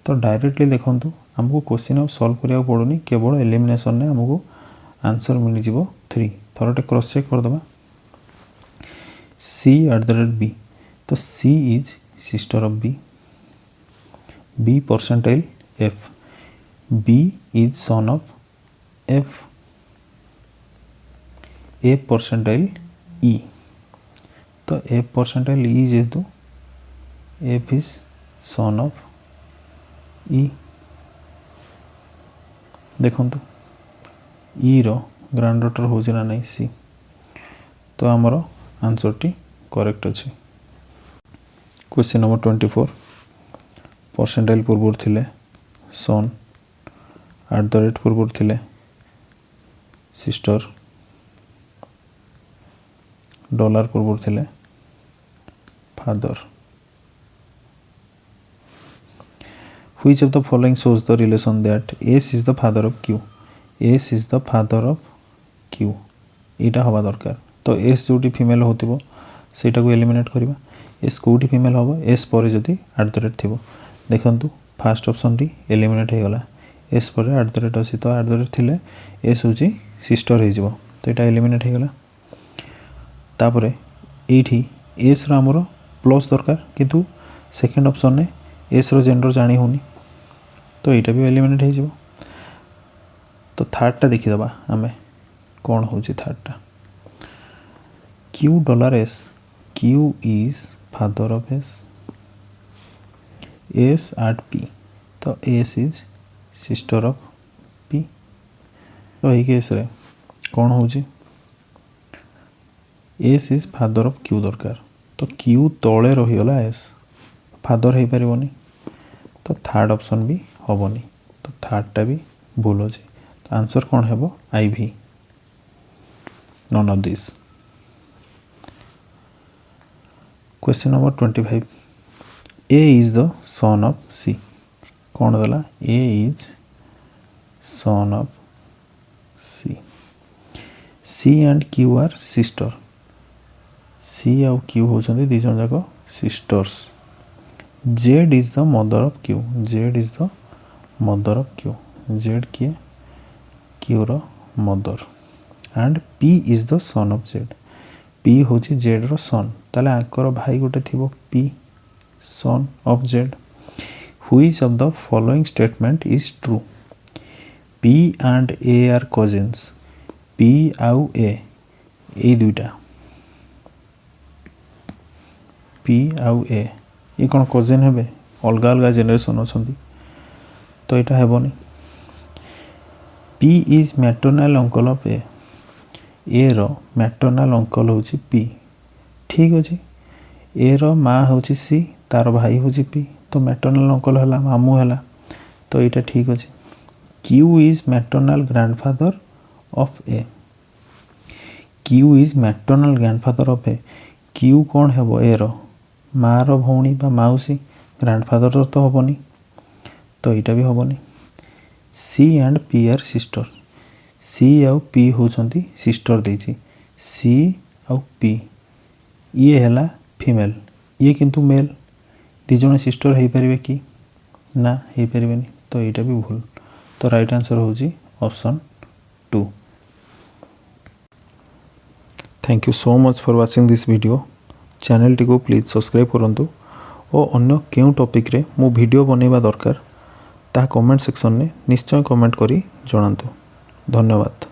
तो डायरेक्टली देखंतु हमको क्वेश्चन सॉल्व करिया पड़ोनी केवल एलिमिनेशन ने हमको आंसर मिल जिवो 3 थोड़े क्रॉस चेक कर दबा सी @ बी तो C is sister of B percentile F B is son of F percentile E तो एफ परसेंटाइल ई जेहेतु F is son of E देखंतु ई रो ग्रैंड डॉटर हो ना नहीं सी तो आमर आंसर टी करेक्ट अच्छे। क्वेश्चन नंबर 24 परसेंटाइल पूर्व थिले सन @ पूर्व थिले सिस्टर डॉलर पूर्व थिले father which of the following shows the relation that S is the father of Q S is the father of Q यहाँ हवा दरकार तो एस जो फीमेल हो सेटा को एलिमिनेट करवा एस कौटी फीमेल हम एस पर जदि @ थी देखंतु फास्ट ऑप्शन टी एलिमिनेट हो गला एस पर @ अच्छी तो @ थिले एस हूँ सिस्टर हो तो यहाँ एलिमिनेट हो गला तापर ये एस रमर प्लस दरकार किंतु सेकेंड ऑप्शन ने एस रो जेंडर जानी होनी तो यहाँ भी एलिमिनेट हो तो थर्डटा देखीदे आम कौन हूँ थर्डटा Q dollar S Q is father of S @ P तो S is sister of P तो यही केस रे कौन हो S is father of Q दरकार तो क्यू तले रहीगला एस फादर हो पारनी तो थर्ड ऑप्शन भी हेनी तो थर्डटा भी भूल अच्छे तो आंसर कौन है आई भी none of this. Question number 25 A is the son of C कौन देला A is son of C C and Q are sister C आउ क्यू होचंदी दी जन जाक sisters Z is the mother of Q Z is the mother of Q Z किए Q रो mother and P is the son of Z P हूँ Z रो son ताले आंकर भाई गोटे थी P sun of Z which of the following statement is true P and A R cousins P आउ ए दुईटा पी आउ ए ये कौन कजिन हे अलग अलग जेनेरेशन अच्छा तो यहाँ हेबनी P is maternal uncle of A रो मैटरनाल अंकल हूँ पी ठीक अच्छे ए रो माँ हूँ सी तार भाई हूँ पी तो मैटरनाल अंकल है मामू है तो यहाँ ठीक अच्छे Q is maternal grandfather of A Q is maternal grandfather of A Q कौन है ए रो माँ रो भौणी बा माउसी ग्रैंडफादर तो हेनी तो यहाँ भी हेनी सी and P R sister C आउ पी होचंती सिस्टर देची सी आउ पी ये है फीमेल ये किंतु मेल दिजण सिस्टर हो पारे कि ना हो पारे तो यहाँ भी भूल तो राइट आंसर होची option 2। Thank you so much for watching this video channel T को प्लीज सब्सक्राइब करंतु और अन्य क्यों टॉपिक रे मो वीडियो बनैबा दरकार ता कमेंट सेक्शन में निश्चय कमेंट करी जणांतु। धन्यवाद।